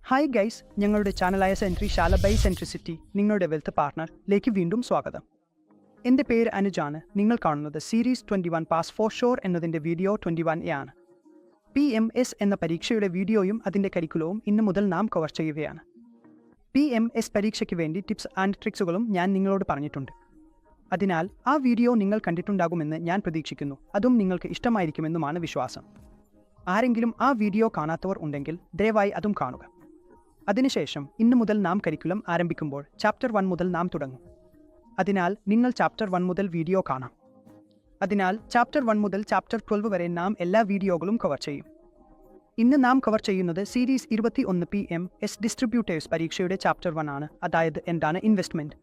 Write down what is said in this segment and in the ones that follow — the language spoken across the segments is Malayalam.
ഹായ് ഗൈസ്, ഞങ്ങളുടെ ചാനലായ സെൻട്രിശാല ബൈ സെൻട്രിസിറ്റി നിങ്ങളുടെ വെൽത്ത് പാർട്ണറിലേക്ക് വീണ്ടും സ്വാഗതം. എൻ്റെ പേര് അനുജാണ്. നിങ്ങൾ കാണുന്നത് സീരീസ് 21 പാസ് ഫോർ ഷോർ എന്നതിൻ്റെ വീഡിയോ 21 ആണ്. PMS എന്ന പരീക്ഷയുടെ വീഡിയോയും അതിൻ്റെ കരിക്കുലവും ഇന്നു മുതൽ നാം കവർ ചെയ്യുകയാണ്. PMS പരീക്ഷയ്ക്ക് വേണ്ടി ടിപ്സ് ആൻഡ് ട്രിക്സുകളും ഞാൻ നിങ്ങളോട് പറഞ്ഞിട്ടുണ്ട്. അതിനാൽ ആ വീഡിയോ നിങ്ങൾ കണ്ടിട്ടുണ്ടാകുമെന്ന് ഞാൻ പ്രതീക്ഷിക്കുന്നു. അതും നിങ്ങൾക്ക് ഇഷ്ടമായിരിക്കുമെന്നുമാണ് വിശ്വാസം. ആരെങ്കിലും ആ വീഡിയോ കാണാത്തവർ ഉണ്ടെങ്കിൽ ദയവായി അതും കാണുക. അതിനുശേഷം ഇന്നു മുതൽ നാം കരിക്കുലം ആരംഭിക്കുമ്പോൾ ചാപ്റ്റർ 1 മുതൽ നാം തുടങ്ങും. അതിനാൽ നിങ്ങൾ ചാപ്റ്റർ 1 മുതൽ വീഡിയോ കാണാം. അതിനാൽ ചാപ്റ്റർ 1 മുതൽ ചാപ്റ്റർ 12 വരെ നാം എല്ലാ വീഡിയോകളും കവർ ചെയ്യും. ഇന്ന് നാം കവർ ചെയ്യുന്നത് സീരീസ് 21 PMS ഡിസ്ട്രിബ്യൂട്ടേഴ്സ് പരീക്ഷയുടെ ചാപ്റ്റർ 1 ആണ്. അതായത് എന്താണ് ഇൻവെസ്റ്റ്മെന്റ്.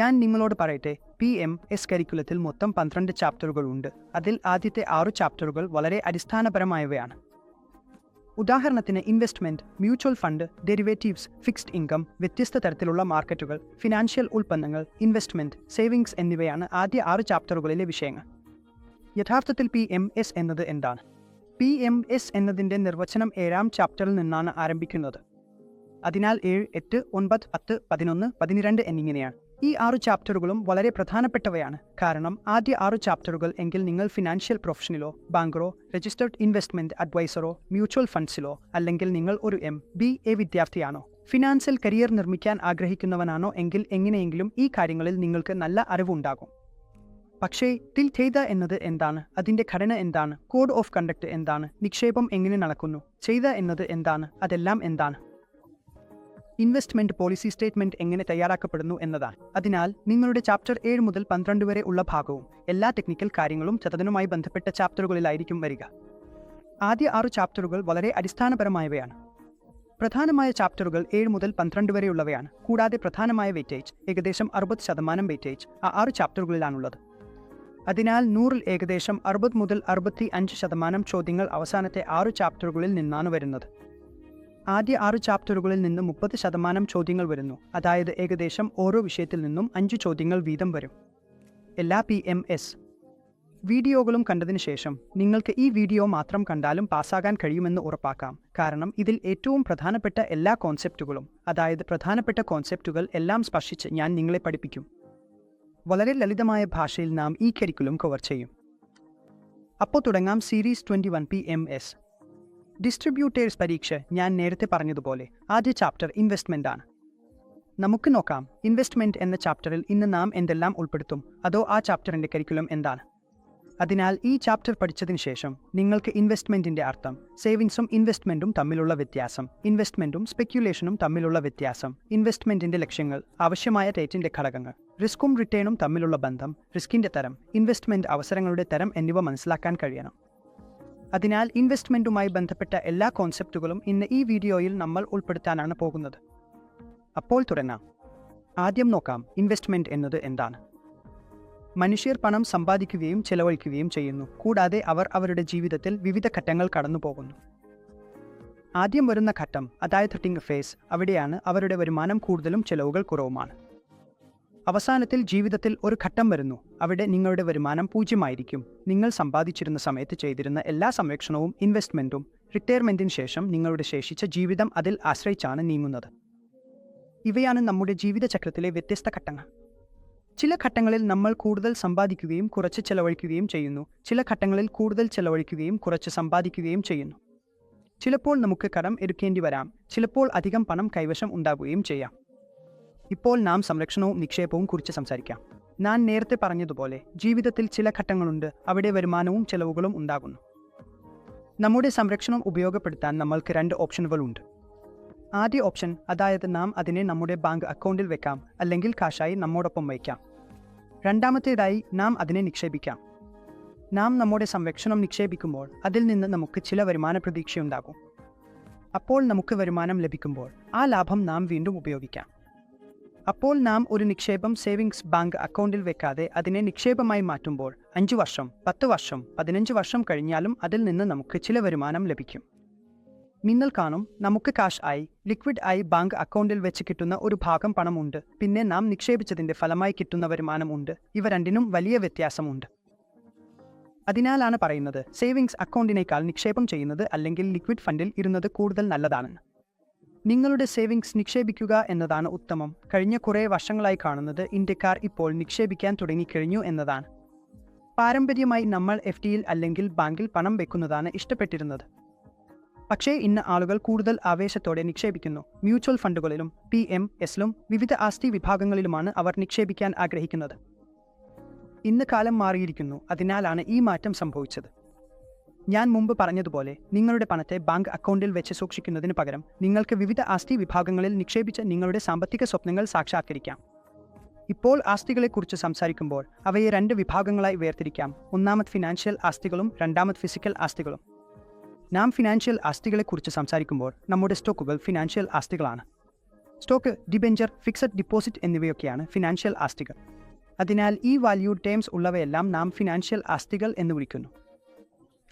ഞാൻ നിങ്ങളോട് പറയട്ടെ, PMS കരിക്കുലത്തിൽ മൊത്തം 12 ചാപ്റ്ററുകൾ ഉണ്ട്. അതിൽ ആദ്യത്തെ 6 ചാപ്റ്ററുകൾ വളരെ അടിസ്ഥാനപരമായവയാണ്. ഉദാഹരണത്തിന് investment, mutual fund, derivatives, fixed income, വ്യത്യസ്ത തരത്തിലുള്ള മാർക്കറ്റുകൾ, ഫിനാൻഷ്യൽ ഉൽപ്പന്നങ്ങൾ, ഇൻവെസ്റ്റ്മെന്റ്, സേവിങ്സ് എന്നിവയാണ് ആദ്യ 6 ചാപ്റ്ററുകളിലെ വിഷയങ്ങൾ. യഥാർത്ഥത്തിൽ PMS എന്നത് എന്താണ്? PMS എന്നതിൻ്റെ നിർവചനം 7ാം ചാപ്റ്ററിൽ നിന്നാണ് ആരംഭിക്കുന്നത്. അതിനാൽ 7, 8, 9, 10, 11, 12 എന്നിങ്ങനെയാണ്. ഈ 6 ചാപ്റ്ററുകളും വളരെ പ്രധാനപ്പെട്ടവയാണ്. കാരണം ആദ്യ 6 ചാപ്റ്ററുകൾ എങ്കിൽ നിങ്ങൾ ഫിനാൻഷ്യൽ പ്രൊഫഷനിലോ ബാങ്കറോ രജിസ്റ്റേർഡ് ഇൻവെസ്റ്റ്മെന്റ് അഡ്വൈസറോ മ്യൂച്വൽ ഫണ്ട്സിലോ അല്ലെങ്കിൽ നിങ്ങൾ ഒരു MBA വിദ്യാർത്ഥിയാണോ, ഫിനാൻഷ്യൽ കരിയർ നിർമ്മിക്കാൻ ആഗ്രഹിക്കുന്നവനാണോ എങ്കിൽ എങ്ങനെയെങ്കിലും ഈ കാര്യങ്ങളിൽ നിങ്ങൾക്ക് നല്ല അറിവുണ്ടാകും. പക്ഷേ ചെയ്ത എന്നത് എന്താണ്? അതിൻ്റെ ഘടന എന്താണ്? കോഡ് ഓഫ് കണ്ടക്ട് എന്താണ്? നിക്ഷേപം എങ്ങനെ നടക്കുന്നു? ചെയ്ത എന്നത് എന്താണ്? അതെല്ലാം എന്താണ്? ഇൻവെസ്റ്റ്മെന്റ് പോളിസി സ്റ്റേറ്റ്മെന്റ് എങ്ങനെ തയ്യാറാക്കപ്പെടുന്നു എന്നതാണ്. അതിനാൽ നിങ്ങളുടെ ചാപ്റ്റർ 7 മുതൽ 12 വരെ ഉള്ള ഭാഗവും എല്ലാ ടെക്നിക്കൽ കാര്യങ്ങളും ചതനുമായി ബന്ധപ്പെട്ട ചാപ്റ്ററുകളിലായിരിക്കും വരിക. ആദ്യ 6 ചാപ്റ്ററുകൾ വളരെ അടിസ്ഥാനപരമായവയാണ്. പ്രധാനമായ ചാപ്റ്ററുകൾ 7 മുതൽ 12 വരെയുള്ളവയാണ്. കൂടാതെ പ്രധാനമായ വെയിറ്റേജ് ഏകദേശം 60% വെയിറ്റേജ് ആ 6 ചാപ്റ്ററുകളിലാണുള്ളത്. അതിനാൽ 100-ൽ ഏകദേശം 60 മുതൽ 65% ചോദ്യങ്ങൾ അവസാനത്തെ 6 ചാപ്റ്ററുകളിൽ നിന്നാണ് വരുന്നത്. ആദ്യ 6 ചാപ്റ്ററുകളിൽ നിന്ന് 30% ചോദ്യങ്ങൾ വരുന്നു. അതായത് ഏകദേശം ഓരോ വിഷയത്തിൽ നിന്നും 5 ചോദ്യങ്ങൾ വീതം വരും. എല്ലാ PMS വീഡിയോകളും കണ്ടതിന് ശേഷം നിങ്ങൾക്ക് ഈ വീഡിയോ മാത്രം കണ്ടാലും പാസ്സാകാൻ കഴിയുമെന്ന് ഉറപ്പാക്കാം. കാരണം ഇതിൽ ഏറ്റവും പ്രധാനപ്പെട്ട എല്ലാ കോൺസെപ്റ്റുകളും, അതായത് പ്രധാനപ്പെട്ട കോൺസെപ്റ്റുകൾ എല്ലാം സ്പർശിച്ച് ഞാൻ നിങ്ങളെ പഠിപ്പിക്കും. വളരെ ലളിതമായ ഭാഷയിൽ നാം ഈ കരിക്കുലം കവർ ചെയ്യും. അപ്പോൾ തുടങ്ങാം. സീരീസ് 21 PMS ഡിസ്ട്രിബ്യൂട്ടേഴ്സ് പരീക്ഷ. ഞാൻ നേരത്തെ പറഞ്ഞതുപോലെ ആദ്യ ചാപ്റ്റർ ഇൻവെസ്റ്റ്മെന്റ് ആണ്. നമുക്ക് നോക്കാം, ഇൻവെസ്റ്റ്മെന്റ് എന്ന ചാപ്റ്ററിൽ ഇന്ന് നാം എന്തെല്ലാം ഉൾപ്പെടുത്തും, അതോ ആ ചാപ്റ്ററിന്റെ കരിക്കുലം എന്താണ്. അതിനാൽ ഈ ചാപ്റ്റർ പഠിച്ചതിന് ശേഷം നിങ്ങൾക്ക് ഇൻവെസ്റ്റ്മെന്റിന്റെ അർത്ഥം, സേവിങ്സും ഇൻവെസ്റ്റ്മെന്റും തമ്മിലുള്ള വ്യത്യാസം, ഇൻവെസ്റ്റ്മെന്റും സ്പെക്യുലേഷനും തമ്മിലുള്ള വ്യത്യാസം, ഇൻവെസ്റ്റ്മെന്റിന്റെ ലക്ഷ്യങ്ങൾ, ആവശ്യമായ റേറ്റിന്റെ ഘടകങ്ങൾ, റിസ്ക്കും റിട്ടേണും തമ്മിലുള്ള ബന്ധം, റിസ്കിന്റെ തരം, ഇൻവെസ്റ്റ്മെന്റ് അവസരങ്ങളുടെ തരം എന്നിവ മനസ്സിലാക്കാൻ കഴിയണം. അതിനാൽ ഇൻവെസ്റ്റ്മെന്റുമായി ബന്ധപ്പെട്ട എല്ലാ കോൺസെപ്റ്റുകളും ഇന്ന് ഈ വീഡിയോയിൽ നമ്മൾ ഉൾപ്പെടുത്താനാണ് പോകുന്നത്. അപ്പോൾ തുടങ്ങാം. ആദ്യം നോക്കാം, ഇൻവെസ്റ്റ്മെന്റ് എന്നത് എന്താണ്. മനുഷ്യർ പണം സമ്പാദിക്കുകയും ചെലവഴിക്കുകയും ചെയ്യുന്നു. കൂടാതെ അവർ അവരുടെ ജീവിതത്തിൽ വിവിധ ഘട്ടങ്ങൾ കടന്നുപോകുന്നു. ആദ്യം വരുന്ന ഘട്ടം, അതായത് തിങ് ഫേസ്, അവിടെയാണ് അവരുടെ വരുമാനം കൂടുതലും ചെലവുകൾ കുറവുമാണ്. അവസാനത്തിൽ ജീവിതത്തിൽ ഒരു ഘട്ടം വരുന്നു. അവിടെ നിങ്ങളുടെ വരുമാനം 0 ആയിരിക്കും. നിങ്ങൾ സമ്പാദിച്ചിരുന്ന സമയത്ത് ചെയ്തിരുന്ന എല്ലാ സംരക്ഷണവും ഇൻവെസ്റ്റ്മെന്റും റിട്ടയർമെന്റിന് ശേഷം നിങ്ങളുടെ ശേഷിച്ച ജീവിതം അതിൽ ആശ്രയിച്ചാണ് നീങ്ങുന്നത്. ഇവയാണ് നമ്മുടെ ജീവിതചക്രത്തിലെ വ്യത്യസ്ത ഘട്ടങ്ങൾ. ചില ഘട്ടങ്ങളിൽ നമ്മൾ കൂടുതൽ സമ്പാദിക്കുകയും കുറച്ച് ചെലവഴിക്കുകയും ചെയ്യുന്നു. ചില ഘട്ടങ്ങളിൽ കൂടുതൽ ചെലവഴിക്കുകയും കുറച്ച് സമ്പാദിക്കുകയും ചെയ്യുന്നു. ചിലപ്പോൾ നമുക്ക് കടം എടുക്കേണ്ടി വരാം. ചിലപ്പോൾ അധികം പണം കൈവശം ഉണ്ടാകുകയും ചെയ്യാം. ഇപ്പോൾ നാം സംരക്ഷണവും നിക്ഷേപവും കുറിച്ച് സംസാരിക്കാം. ഞാൻ നേരത്തെ പറഞ്ഞതുപോലെ ജീവിതത്തിൽ ചില ഘട്ടങ്ങളുണ്ട് അവിടെ വരുമാനവും ചെലവുകളും ഉണ്ടാകുന്നു. നമ്മുടെ സംരക്ഷണം ഉപയോഗപ്പെടുത്താൻ നമ്മൾക്ക് 2 ഓപ്ഷനുകളുണ്ട്. ആദ്യ ഓപ്ഷൻ, അതായത് നാം അതിനെ നമ്മുടെ ബാങ്ക് അക്കൗണ്ടിൽ വെക്കാം, അല്ലെങ്കിൽ കാശായി നമ്മോടൊപ്പം വയ്ക്കാം. രണ്ടാമത്തേതായി നാം അതിനെ നിക്ഷേപിക്കാം. നാം നമ്മുടെ സംരക്ഷണം നിക്ഷേപിക്കുമ്പോൾ അതിൽ നിന്ന് നമുക്ക് ചില വരുമാന പ്രതീക്ഷയുണ്ടാകും. അപ്പോൾ നമുക്ക് വരുമാനം ലഭിക്കുമ്പോൾ ആ ലാഭം നാം വീണ്ടും ഉപയോഗിക്കാം. അപ്പോൾ നാം ഒരു നിക്ഷേപം സേവിങ്സ് ബാങ്ക് അക്കൗണ്ടിൽ വെക്കാതെ അതിനെ നിക്ഷേപമായി മാറ്റുമ്പോൾ 5 വർഷം, 10 വർഷം, 15 വർഷം കഴിഞ്ഞാലും അതിൽ നിന്ന് നമുക്ക് ചില വരുമാനം ലഭിക്കും. നിങ്ങൾ കാണും, നമുക്ക് കാഷ് ആയി, ലിക്വിഡ് ആയി ബാങ്ക് അക്കൗണ്ടിൽ വെച്ച് കിട്ടുന്ന ഒരു ഭാഗം പണമുണ്ട്. പിന്നെ നാം നിക്ഷേപിച്ചതിന്റെ ഫലമായി കിട്ടുന്ന വരുമാനം ഉണ്ട്. ഇവ രണ്ടിനും വലിയ വ്യത്യാസമുണ്ട്. അതിനാലാണ് പറയുന്നത് സേവിങ്സ് അക്കൗണ്ടിനേക്കാൾ നിക്ഷേപം ചെയ്യുന്നത് അല്ലെങ്കിൽ ലിക്വിഡ് ഫണ്ടിൽ ഇരുന്നത് കൂടുതൽ നല്ലതാണെന്ന്. നിങ്ങളുടെ സേവിങ്സ് നിക്ഷേപിക്കുക എന്നതാണ് ഉത്തമം. കഴിഞ്ഞ കുറേ വർഷങ്ങളായി കാണുന്നത് ഇന്ത്യക്കാർ ഇപ്പോൾ നിക്ഷേപിക്കാൻ തുടങ്ങിക്കഴിഞ്ഞു എന്നതാണ്. പാരമ്പര്യമായി നമ്മൾ FDയിൽ അല്ലെങ്കിൽ ബാങ്കിൽ പണം വെക്കുന്നതാണ് ഇഷ്ടപ്പെട്ടിരുന്നത്. പക്ഷേ ഇന്ന് ആളുകൾ കൂടുതൽ ആവേശത്തോടെ നിക്ഷേപിക്കുന്നു. മ്യൂച്വൽ ഫണ്ടുകളിലും PMSലും വിവിധ ആസ്തി വിഭാഗങ്ങളിലുമാണ് അവർ നിക്ഷേപിക്കാൻ ആഗ്രഹിക്കുന്നത്. ഇന്ന് കാലം മാറിയിരിക്കുന്നു, അതിനാലാണ് ഈ മാറ്റം സംഭവിച്ചത്. ഞാൻ മുമ്പ് പറഞ്ഞതുപോലെ നിങ്ങളുടെ പണത്തെ ബാങ്ക് അക്കൗണ്ടിൽ വെച്ച് സൂക്ഷിക്കുന്നതിന് പകരം നിങ്ങൾക്ക് വിവിധ ആസ്തി വിഭാഗങ്ങളിൽ നിക്ഷേപിച്ച് നിങ്ങളുടെ സാമ്പത്തിക സ്വപ്നങ്ങൾ സാക്ഷാത്കരിക്കാം. ഇപ്പോൾ ആസ്തികളെക്കുറിച്ച് സംസാരിക്കുമ്പോൾ അവയെ 2 വിഭാഗങ്ങളായി വേർതിരിക്കാം. ഒന്നാമത് ഫിനാൻഷ്യൽ ആസ്തികളും രണ്ടാമത് ഫിസിക്കൽ ആസ്തികളും. നാം ഫിനാൻഷ്യൽ ആസ്തികളെക്കുറിച്ച് സംസാരിക്കുമ്പോൾ നമ്മുടെ സ്റ്റോക്കുകൾ ഫിനാൻഷ്യൽ ആസ്തികളാണ്. സ്റ്റോക്ക്, ഡിബെഞ്ചർ, ഫിക്സഡ് ഡിപ്പോസിറ്റ് എന്നിവയൊക്കെയാണ് ഫിനാൻഷ്യൽ ആസ്തികൾ. അതിനാൽ ഈ വാല്യൂഡ് ടേംസ് ഉള്ളവയെല്ലാം നാം ഫിനാൻഷ്യൽ ആസ്തികൾ എന്ന് വിളിക്കുന്നു.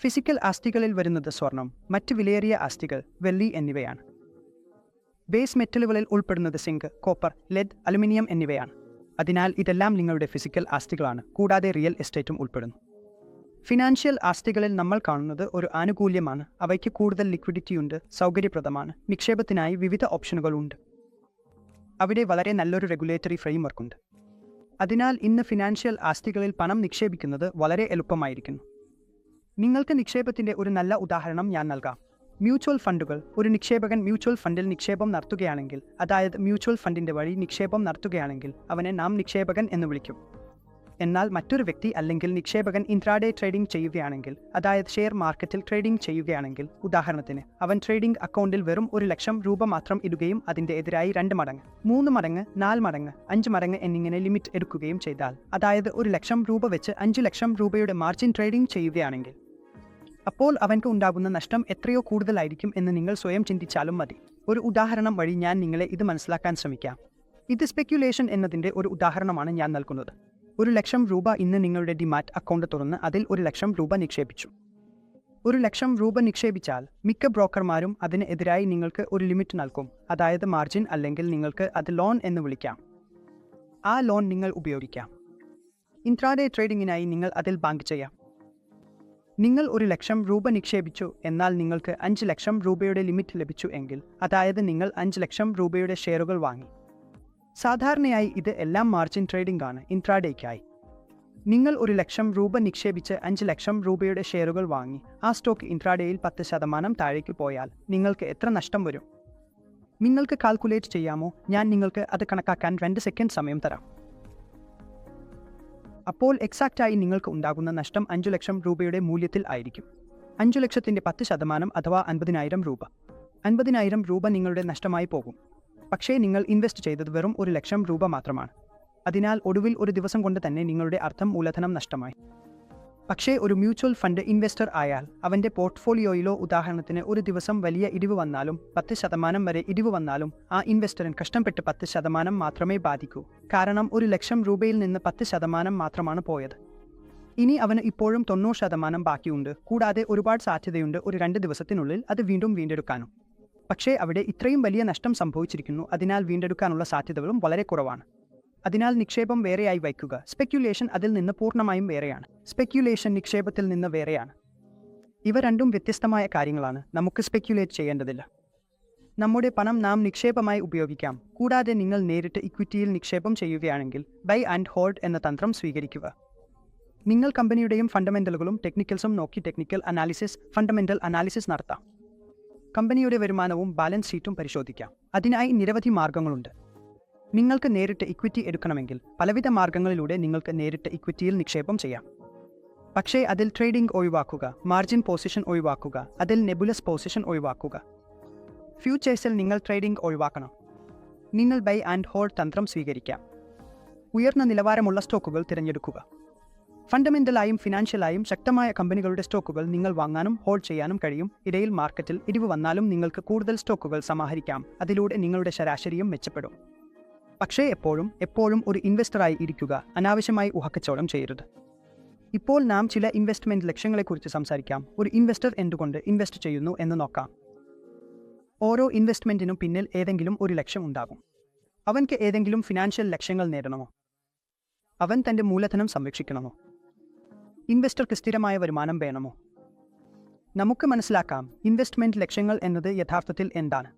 ഫിസിക്കൽ ആസ്തികളിൽ വരുന്നത് സ്വർണം, മറ്റ് വിലയേറിയ ആസ്തികൾ, വെള്ളി എന്നിവയാണ്. ബേസ് മെറ്റലുകളിൽ ഉൾപ്പെടുന്നത് സിങ്ക്, കോപ്പർ, ലെഡ്, അലുമിനിയം എന്നിവയാണ്. അതിനാൽ ഇതെല്ലാം നിങ്ങളുടെ ഫിസിക്കൽ ആസ്തികളാണ്. കൂടാതെ റിയൽ എസ്റ്റേറ്റും ഉൾപ്പെടുന്നു. ഫിനാൻഷ്യൽ ആസ്തികളിൽ നമ്മൾ കാണുന്നത് ഒരു ആനുകൂല്യമാണ്. അവയ്ക്ക് കൂടുതൽ ലിക്വിഡിറ്റിയുണ്ട്, സൗകര്യപ്രദമാണ്, നിക്ഷേപത്തിനായി വിവിധ ഓപ്ഷനുകളുണ്ട്. അവിടെ വളരെ നല്ലൊരു റെഗുലേറ്ററി ഫ്രെയിംവർക്കുണ്ട്. അതിനാൽ ഇന്ന് ഫിനാൻഷ്യൽ ആസ്തികളിൽ പണം നിക്ഷേപിക്കുന്നത് വളരെ എളുപ്പമായിരിക്കുന്നു. നിങ്ങൾക്ക് നിക്ഷേപത്തിന്റെ ഒരു നല്ല ഉദാഹരണം ഞാൻ നൽകാം. മ്യൂച്വൽ ഫണ്ടുകൾ. ഒരു നിക്ഷേപകൻ മ്യൂച്വൽ ഫണ്ടിൽ നിക്ഷേപം നടത്തുകയാണെങ്കിൽ, അതായത് മ്യൂച്വൽ ഫണ്ടിന്റെ വഴി നിക്ഷേപം നടത്തുകയാണെങ്കിൽ അവനെ നാം നിക്ഷേപകൻ എന്ന് വിളിക്കും. എന്നാൽ മറ്റൊരു വ്യക്തി അല്ലെങ്കിൽ നിക്ഷേപകൻ ഇൻട്രാഡേ ട്രേഡിംഗ് ചെയ്യുകയാണെങ്കിൽ, അതായത് ഷെയർ മാർക്കറ്റിൽ ട്രേഡിംഗ് ചെയ്യുകയാണെങ്കിൽ, ഉദാഹരണത്തിന് അവൻ ട്രേഡിംഗ് അക്കൗണ്ടിൽ വെറും 1,00,000 രൂപ മാത്രം ഇടുകയും അതിന്റെ എതിരായി 2 മടങ്ങ്, 3 മടങ്ങ്, 4 മടങ്ങ്, 5 മടങ്ങ് എന്നിങ്ങനെ ലിമിറ്റ് എടുക്കുകയും ചെയ്താൽ, അതായത് 1,00,000 രൂപ വെച്ച് 5,00,000 രൂപയുടെ മാർജിൻ ട്രേഡിംഗ് ചെയ്യുകയാണെങ്കിൽ, അപ്പോൾ അവൻക്ക് ഉണ്ടാകുന്ന നഷ്ടം എത്രയോ കൂടുതലായിരിക്കും എന്ന് നിങ്ങൾ സ്വയം ചിന്തിച്ചാലും മതി. ഒരു ഉദാഹരണം വഴി ഞാൻ നിങ്ങളെ ഇത് മനസ്സിലാക്കാൻ ശ്രമിക്കാം. ഇത് സ്പെക്യുലേഷൻ എന്നതിൻ്റെ ഒരു ഉദാഹരണമാണ് ഞാൻ നൽകുന്നത്. 1,00,000 രൂപ ഇന്ന് നിങ്ങളുടെ ഡിമാറ്റ് അക്കൗണ്ട് തുറന്ന് അതിൽ 1,00,000 രൂപ നിക്ഷേപിച്ചു. 1,00,000 രൂപ നിക്ഷേപിച്ചാൽ മിക്ക ബ്രോക്കർമാരും അതിന് എതിരായി നിങ്ങൾക്ക് ഒരു ലിമിറ്റ് നൽകും, അതായത് മാർജിൻ, അല്ലെങ്കിൽ നിങ്ങൾക്ക് അത് ലോൺ എന്ന് വിളിക്കാം. ആ ലോൺ നിങ്ങൾ ഉപയോഗിക്കാം. ഇൻട്രാഡേ ട്രേഡിങ്ങിനായി നിങ്ങൾ അതിൽ ബാങ്ക് ചെയ്യാം. നിങ്ങൾ 1,00,000 രൂപ നിക്ഷേപിച്ചു, എന്നാൽ നിങ്ങൾക്ക് 5,00,000 രൂപയുടെ ലിമിറ്റ് ലഭിച്ചു എങ്കിൽ, അതായത് നിങ്ങൾ 5,00,000 രൂപയുടെ ഷെയറുകൾ വാങ്ങി. സാധാരണയായി ഇത് എല്ലാം മാർജിൻ ട്രേഡിംഗ് ആണ്. ഇൻട്രാഡേക്കായി നിങ്ങൾ 1,00,000 രൂപ നിക്ഷേപിച്ച് 5,00,000 രൂപയുടെ ഷെയറുകൾ വാങ്ങി. ആ സ്റ്റോക്ക് ഇൻട്രാഡേയിൽ 10% താഴേക്ക് പോയാൽ നിങ്ങൾക്ക് എത്ര നഷ്ടം വരും? നിങ്ങൾക്ക് കാൽക്കുലേറ്റ് ചെയ്യാമോ? ഞാൻ നിങ്ങൾക്ക് അത് കണക്കാക്കാൻ 2 സെക്കൻഡ് സമയം തരാം. അപ്പോൾ എക്സാക്റ്റായി നിങ്ങൾക്ക് ഉണ്ടാകുന്ന നഷ്ടം 5,00,000 രൂപയുടെ മൂല്യത്തിൽ ആയിരിക്കും. 5,00,000ന്റെ 10% അഥവാ 50,000 രൂപ. 50,000 രൂപ നിങ്ങളുടെ നഷ്ടമായി പോകും. പക്ഷേ നിങ്ങൾ ഇൻവെസ്റ്റ് ചെയ്തത് വെറും 1,00,000 രൂപ മാത്രമാണ്. അതിനാൽ ഒടുവിൽ ഒരു ദിവസം കൊണ്ട് തന്നെ നിങ്ങളുടെ അർത്ഥം മൂലധനം നഷ്ടമായി. പക്ഷേ ഒരു മ്യൂച്വൽ ഫണ്ട് ഇൻവെസ്റ്റർ ആയാൽ അവൻ്റെ പോർട്ട്ഫോളിയോയിലോ ഉദാഹരണത്തിന് ഒരു ദിവസം വലിയ ഇടിവ് വന്നാലും 10% വരെ ഇടിവ് വന്നാലും ആ ഇൻവെസ്റ്ററിന് കഷ്ടപ്പെട്ട് 10% മാത്രമേ ബാധിക്കൂ. കാരണം 1,00,000 രൂപയിൽ നിന്ന് 10% മാത്രമാണ് പോയത്. ഇനി അവന് ഇപ്പോഴും 90% ബാക്കിയുണ്ട്. കൂടാതെ ഒരുപാട് സാധ്യതയുണ്ട് ഒരു 2 ദിവസത്തിനുള്ളിൽ അത് വീണ്ടും വീണ്ടെടുക്കാനും. പക്ഷേ അവിടെ ഇത്രയും വലിയ നഷ്ടം സംഭവിച്ചിരിക്കുന്നു. അതിനാൽ വീണ്ടെടുക്കാനുള്ള സാധ്യതകളും വളരെ കുറവാണ്. അതിനാൽ നിക്ഷേപം വേറെയായി വയ്ക്കുക. സ്പെക്യുലേഷൻ അതിൽ നിന്ന് പൂർണ്ണമായും വേറെയാണ്. സ്പെക്യുലേഷൻ നിക്ഷേപത്തിൽ നിന്ന് വേറെയാണ്. ഇവ രണ്ടും വ്യത്യസ്തമായ കാര്യങ്ങളാണ്. നമുക്ക് സ്പെക്യുലേറ്റ് ചെയ്യേണ്ടതില്ല. നമ്മുടെ പണം നാം നിക്ഷേപമായി ഉപയോഗിക്കാം. കൂടാതെ നിങ്ങൾ നേരിട്ട് ഇക്വിറ്റിയിൽ നിക്ഷേപം ചെയ്യുകയാണെങ്കിൽ ബൈ ആൻഡ് ഹോൾഡ് എന്ന തന്ത്രം സ്വീകരിക്കുക. നിങ്ങൾ കമ്പനിയുടെയും ഫണ്ടമെന്റലുകളും ടെക്നിക്കൽസും നോക്കി ടെക്നിക്കൽ അനാലിസിസ്, ഫണ്ടമെന്റൽ അനാലിസിസ് നടത്താം. കമ്പനിയുടെ വരുമാനവും ബാലൻസ് ഷീറ്റും പരിശോധിക്കാം. അതിനായി നിരവധി മാർഗങ്ങളുണ്ട്. നിങ്ങൾക്ക് നേരിട്ട് ഇക്വിറ്റി എടുക്കണമെങ്കിൽ പലവിധ മാർഗങ്ങളിലൂടെ നിങ്ങൾക്ക് നേരിട്ട് ഇക്വിറ്റിയിൽ നിക്ഷേപം ചെയ്യാം. പക്ഷേ അതിൽ ട്രേഡിംഗ് ഒഴിവാക്കുക, മാർജിൻ പൊസിഷൻ ഒഴിവാക്കുക, അതിൽ നെബുലസ് പൊസിഷൻ ഒഴിവാക്കുക. ഫ്യൂച്ചേഴ്സിൽ നിങ്ങൾ ട്രേഡിംഗ് ഒഴിവാക്കണം. നിങ്ങൾ ബൈ ആൻഡ് ഹോൾഡ് തന്ത്രം സ്വീകരിക്കാം. ഉയർന്ന നിലവാരമുള്ള സ്റ്റോക്കുകൾ തിരഞ്ഞെടുക്കുക. ഫണ്ടമെന്റലായും ഫിനാൻഷ്യലായും ശക്തമായ കമ്പനികളുടെ സ്റ്റോക്കുകൾ നിങ്ങൾ വാങ്ങാനും ഹോൾഡ് ചെയ്യാനും കഴിയും. ഇടയിൽ മാർക്കറ്റിൽ ഇടിവ് വന്നാലും നിങ്ങൾക്ക് കൂടുതൽ സ്റ്റോക്കുകൾ സമാഹരിക്കാം. അതിലൂടെ നിങ്ങളുടെ ശരാശരിയും മെച്ചപ്പെടും. പക്ഷേ എപ്പോഴും ഒരു ഇൻവെസ്റ്ററായി ഇരിക്കുക. അനാവശ്യമായി ഊഹക്കച്ചവടം ചെയ്യരുത്. ഇപ്പോൾ നാം ചില ഇൻവെസ്റ്റ്മെന്റ് ലക്ഷ്യങ്ങളെക്കുറിച്ച് സംസാരിക്കാം. ഒരു ഇൻവെസ്റ്റർ എന്തുകൊണ്ട് ഇൻവെസ്റ്റ് ചെയ്യുന്നു എന്ന് നോക്കാം. ഓരോ ഇൻവെസ്റ്റ്മെന്റിനും പിന്നിൽ ഏതെങ്കിലും ഒരു ലക്ഷ്യം ഉണ്ടാകും. അവൻക്ക് ഏതെങ്കിലും ഫിനാൻഷ്യൽ ലക്ഷ്യങ്ങൾ നേടണമോ? അവൻ തന്റെ മൂലധനം സംരക്ഷിക്കണമോ? ഇൻവെസ്റ്റർക്ക് സ്ഥിരമായ വരുമാനം വേണമോ? നമുക്ക് മനസ്സിലാക്കാം ഇൻവെസ്റ്റ്മെന്റ് ലക്ഷ്യങ്ങൾ എന്നത് യഥാർത്ഥത്തിൽ എന്താണ്.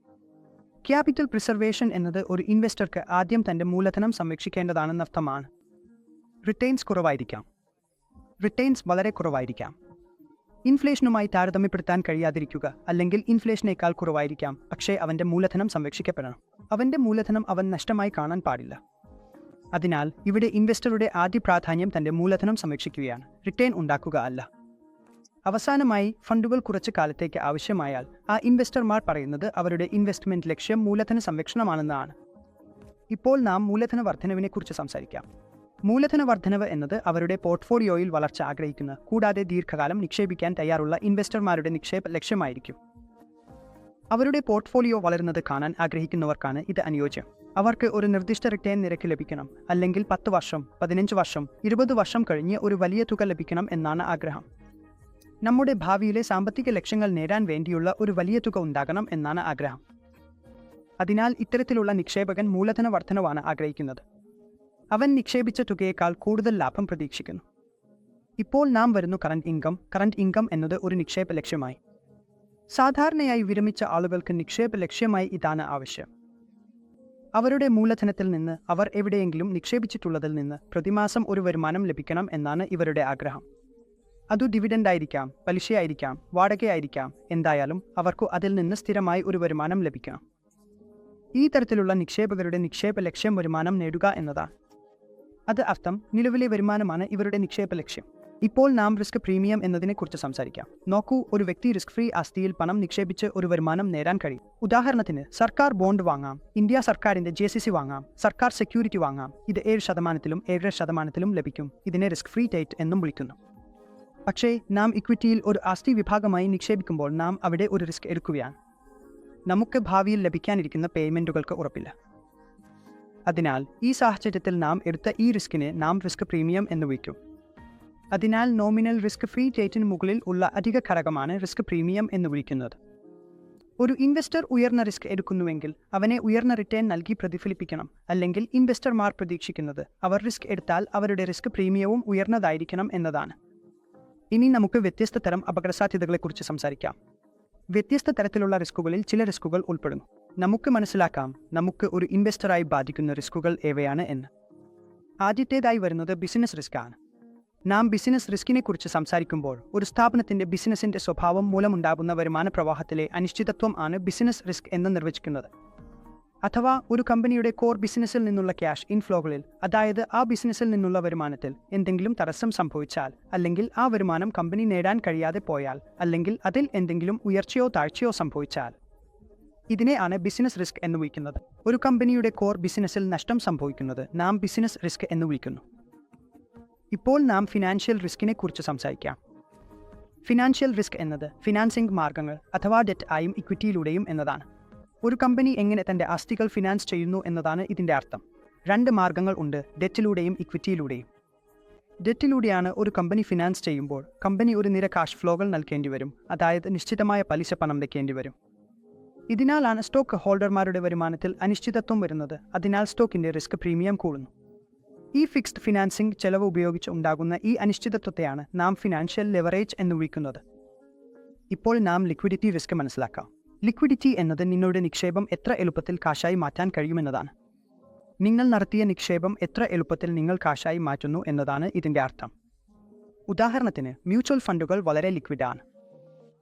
ക്യാപിറ്റൽ പ്രിസർവേഷൻ എന്നത് ഒരു ഇൻവെസ്റ്റർക്ക് ആദ്യം തന്റെ മൂലധനം സംരക്ഷിക്കേണ്ടതാണെന്നർത്ഥമാണ്. റിട്ടേൺസ് കുറവായിരിക്കാം. റിട്ടേൺസ് വളരെ കുറവായിരിക്കാം. ഇൻഫ്ലേഷനുമായി താരതമ്യപ്പെടുത്താൻ കഴിയാതിരിക്കുക, അല്ലെങ്കിൽ ഇൻഫ്ലേഷനേക്കാൾ കുറവായിരിക്കാം, പക്ഷേ അവന്റെ മൂലധനം സംരക്ഷിക്കപ്പെടണം. അവന്റെ മൂലധനം അവൻ നഷ്ടമായി കാണാൻ പാടില്ല. അതിനാൽ ഇവിടെ ഇൻവെസ്റ്ററുടെ ആദ്യ പ്രാധാന്യം തന്റെ മൂലധനം സംരക്ഷിക്കുകയാണ്, റിട്ടേൺ ഉണ്ടാക്കുക അല്ല. അവസാനമായി, ഫണ്ടുകൾ കുറച്ചു കാലത്തേക്ക് ആവശ്യമായാൽ ആ ഇൻവെസ്റ്റർമാർ പറയുന്നത് അവരുടെ ഇൻവെസ്റ്റ്മെന്റ് ലക്ഷ്യം മൂലധന സംരക്ഷണമാണെന്നാണ്. ഇപ്പോൾ നാം മൂലധന വർധനവിനെക്കുറിച്ച് സംസാരിക്കാം. മൂലധന വർധനവ് എന്നത് അവരുടെ പോർട്ട്ഫോളിയോയിൽ വളർച്ച ആഗ്രഹിക്കുന്ന, കൂടാതെ ദീർഘകാലം നിക്ഷേപിക്കാൻ തയ്യാറുള്ള ഇൻവെസ്റ്റർമാരുടെ നിക്ഷേപ ലക്ഷ്യമായിരിക്കും. അവരുടെ പോർട്ട്ഫോളിയോ വളരുന്നത് കാണാൻ ആഗ്രഹിക്കുന്നവർക്കാണ് ഇത് അനുയോജ്യം. അവർക്ക് ഒരു നിർദ്ദിഷ്ട റിട്ടേൺ നിരക്ക് ലഭിക്കണം, അല്ലെങ്കിൽ 10 വർഷം, 15 വർഷം, 20 വർഷം കഴിഞ്ഞ് ഒരു വലിയ തുക ലഭിക്കണം എന്നാണ് ആഗ്രഹം. നമ്മുടെ ഭാവിയിലെ സാമ്പത്തിക ലക്ഷ്യങ്ങൾ നേടാൻ വേണ്ടിയുള്ള ഒരു വലിയ തുക ഉണ്ടാകണം എന്നാണ് ആഗ്രഹം. അതിനാൽ ഇത്തരത്തിലുള്ള നിക്ഷേപകൻ മൂലധന വർധനവാണ് ആഗ്രഹിക്കുന്നത്. അവൻ നിക്ഷേപിച്ച തുകയേക്കാൾ കൂടുതൽ ലാഭം പ്രതീക്ഷിക്കുന്നു. ഇപ്പോൾ നാം വരുന്നു കറന്റ് ഇൻകം എന്നത് ഒരു നിക്ഷേപ ലക്ഷ്യമായി. സാധാരണയായി വിരമിച്ച ആളുകൾക്ക് നിക്ഷേപ ലക്ഷ്യമായി ഇതാണ് ആവശ്യം. അവരുടെ മൂലധനത്തിൽ നിന്ന്, അവർ എവിടെയെങ്കിലും നിക്ഷേപിച്ചിട്ടുള്ളതിൽ നിന്ന് പ്രതിമാസം ഒരു വരുമാനം ലഭിക്കണം എന്നാണ് ഇവരുടെ ആഗ്രഹം. അതു ഡിവിഡൻഡായിരിക്കാം, പലിശയായിരിക്കാം, വാടകയായിരിക്കാം, എന്തായാലും അവർക്കു അതിൽ നിന്ന് സ്ഥിരമായി ഒരു വരുമാനം ലഭിക്കണം. ഈ തരത്തിലുള്ള നിക്ഷേപകരുടെ നിക്ഷേപ ലക്ഷ്യം വരുമാനം നേടുക എന്നതാണ്. അത് അർത്ഥം നിലവിലെ വരുമാനമാണ് ഇവരുടെ നിക്ഷേപ ലക്ഷ്യം. ഇപ്പോൾ നാം റിസ്ക് പ്രീമിയം എന്നതിനെക്കുറിച്ച് സംസാരിക്കാം. നോക്കൂ, ഒരു വ്യക്തി റിസ്ക് ഫ്രീ ആസ്തിയിൽ പണം നിക്ഷേപിച്ച് ഒരു വരുമാനം നേടാൻ കഴിയും. ഉദാഹരണത്തിന്, സർക്കാർ ബോണ്ട് വാങ്ങാം, ഇന്ത്യ സർക്കാരിന്റെ JCC വാങ്ങാം, സർക്കാർ സെക്യൂരിറ്റി വാങ്ങാം. ഇത് 7%-ലും 7.5%-ലും ലഭിക്കും. ഇതിനെ റിസ്ക് ഫ്രീ റേറ്റ് എന്നും വിളിക്കുന്നു. പക്ഷേ നാം ഇക്വിറ്റിയിൽ ഒരു ആസ്തി വിഭാഗമായി നിക്ഷേപിക്കുമ്പോൾ നാം അവിടെ ഒരു റിസ്ക് എടുക്കുകയാണ്. നമുക്ക് ഭാവിയിൽ ലഭിക്കാനിരിക്കുന്ന പേയ്മെന്റുകൾക്ക് ഉറപ്പില്ല. അതിനാൽ ഈ സാഹചര്യത്തിൽ നാം എടുത്ത ഈ റിസ്കിനെ നാം റിസ്ക് പ്രീമിയം എന്ന് വിളിക്കും. അതിനാൽ നോമിനൽ റിസ്ക് ഫ്രീ റേറ്റിന് മുകളിൽ ഉള്ള അധിക ഘടകമാണ് റിസ്ക് പ്രീമിയം എന്ന് വിളിക്കുന്നത്. ഒരു ഇൻവെസ്റ്റർ ഉയർന്ന റിസ്ക് എടുക്കുന്നുവെങ്കിൽ അവനെ ഉയർന്ന റിട്ടേൺ നൽകി പ്രതിഫലിപ്പിക്കണം. അല്ലെങ്കിൽ ഇൻവെസ്റ്റർമാർ പ്രതീക്ഷിക്കുന്നത് അവർ റിസ്ക് എടുത്താൽ അവരുടെ റിസ്ക് പ്രീമിയവും ഉയർന്നതായിരിക്കണം എന്നതാണ്. ഇനി നമുക്ക് വ്യത്യസ്ത തരം അപകടസാധ്യതകളെക്കുറിച്ച് സംസാരിക്കാം. വ്യത്യസ്ത തരത്തിലുള്ള റിസ്കുകളിൽ ചില റിസ്കുകൾ ഉൾപ്പെടുന്നു. നമുക്ക് മനസ്സിലാക്കാം നമുക്ക് ഒരു ഇൻവെസ്റ്ററായി ബാധിക്കുന്ന റിസ്കുകൾ ഏവയാണ് എന്ന്. ആദ്യത്തേതായി വരുന്നത് ബിസിനസ് റിസ്ക് ആണ്. നാം ബിസിനസ് റിസ്കിനെക്കുറിച്ച് സംസാരിക്കുമ്പോൾ ഒരു സ്ഥാപനത്തിന്റെ ബിസിനസിന്റെ സ്വഭാവം മൂലമുണ്ടാകുന്ന വരുമാന പ്രവാഹത്തിലെ അനിശ്ചിതത്വം ആണ് ബിസിനസ് റിസ്ക് എന്ന് നിർവചിക്കുന്നത്. അഥവാ ഒരു കമ്പനിയുടെ കോർ ബിസിനസ്സിൽ നിന്നുള്ള ക്യാഷ് ഇൻഫ്ലോകളിൽ, അതായത് ആ ബിസിനസ്സിൽ നിന്നുള്ള വരുമാനത്തിൽ എന്തെങ്കിലും തടസ്സം സംഭവിച്ചാൽ, അല്ലെങ്കിൽ ആ വരുമാനം കമ്പനി നേടാൻ കഴിയാതെ പോയാൽ, അല്ലെങ്കിൽ അതിൽ എന്തെങ്കിലും ഉയർച്ചയോ താഴ്ചയോ സംഭവിച്ചാൽ, ഇതിനെയാണ് ബിസിനസ് റിസ്ക് എന്ന് വിളിക്കുന്നത്. ഒരു കമ്പനിയുടെ കോർ ബിസിനസ്സിൽ നഷ്ടം സംഭവിക്കുന്നത് നാം ബിസിനസ് റിസ്ക് എന്ന് വിളിക്കുന്നു. ഇപ്പോൾ നാം ഫിനാൻഷ്യൽ റിസ്കിനെ കുറിച്ച് സംസാരിക്കാം. ഫിനാൻഷ്യൽ റിസ്ക് എന്നത് ഫിനാൻസിംഗ് മാർഗങ്ങൾ, അഥവാ ഡെറ്റ് ആയും ഇക്വിറ്റിയിലൂടെയും എന്നതാണ്. ഒരു കമ്പനി എങ്ങനെ തന്റെ ആസ്തികൾ ഫിനാൻസ് ചെയ്യുന്നു എന്നതാണ് ഇതിന്റെ അർത്ഥം. 2 മാർഗങ്ങൾ ഉണ്ട്, ഡെറ്റിലൂടെയും ഇക്വിറ്റിയിലൂടെയും. ഡെറ്റിലൂടെയാണ് ഒരു കമ്പനി ഫിനാൻസ് ചെയ്യുമ്പോൾ കമ്പനി ഒരു നിര കാഷ് ഫ്ലോകൾ നൽകേണ്ടി വരും, അതായത് നിശ്ചിതമായ പലിശ പണം വെക്കേണ്ടി വരും. ഇതിനാലാണ് സ്റ്റോക്ക് ഹോൾഡർമാരുടെ വരുമാനത്തിൽ അനിശ്ചിതത്വം വരുന്നത്. അതിനാൽ സ്റ്റോക്കിന്റെ റിസ്ക് പ്രീമിയം കൂടുന്നു. ഈ ഫിക്സ്ഡ് ഫിനാൻസിംഗ് ചെലവ് ഉപയോഗിച്ച് ഉണ്ടാകുന്ന ഈ അനിശ്ചിതത്വത്തെയാണ് നാം ഫിനാൻഷ്യൽ ലെവറേജ് എന്ന് വിളിക്കുന്നത്. ഇപ്പോൾ നാം ലിക്വിഡിറ്റി റിസ്ക് മനസ്സിലാക്കാം. ലിക്വിഡിറ്റി എന്നത് നിങ്ങളുടെ നിക്ഷേപം എത്ര എളുപ്പത്തിൽ കാശായി മാറ്റാൻ കഴിയുമെന്നതാണ്. നിങ്ങൾ നടത്തിയ നിക്ഷേപം എത്ര എളുപ്പത്തിൽ നിങ്ങൾ കാശായി മാറ്റുന്നു എന്നതാണ് ഇതിന്റെ അർത്ഥം. ഉദാഹരണത്തിന്, മ്യൂച്വൽ ഫണ്ടുകൾ വളരെ ലിക്വിഡാണ്.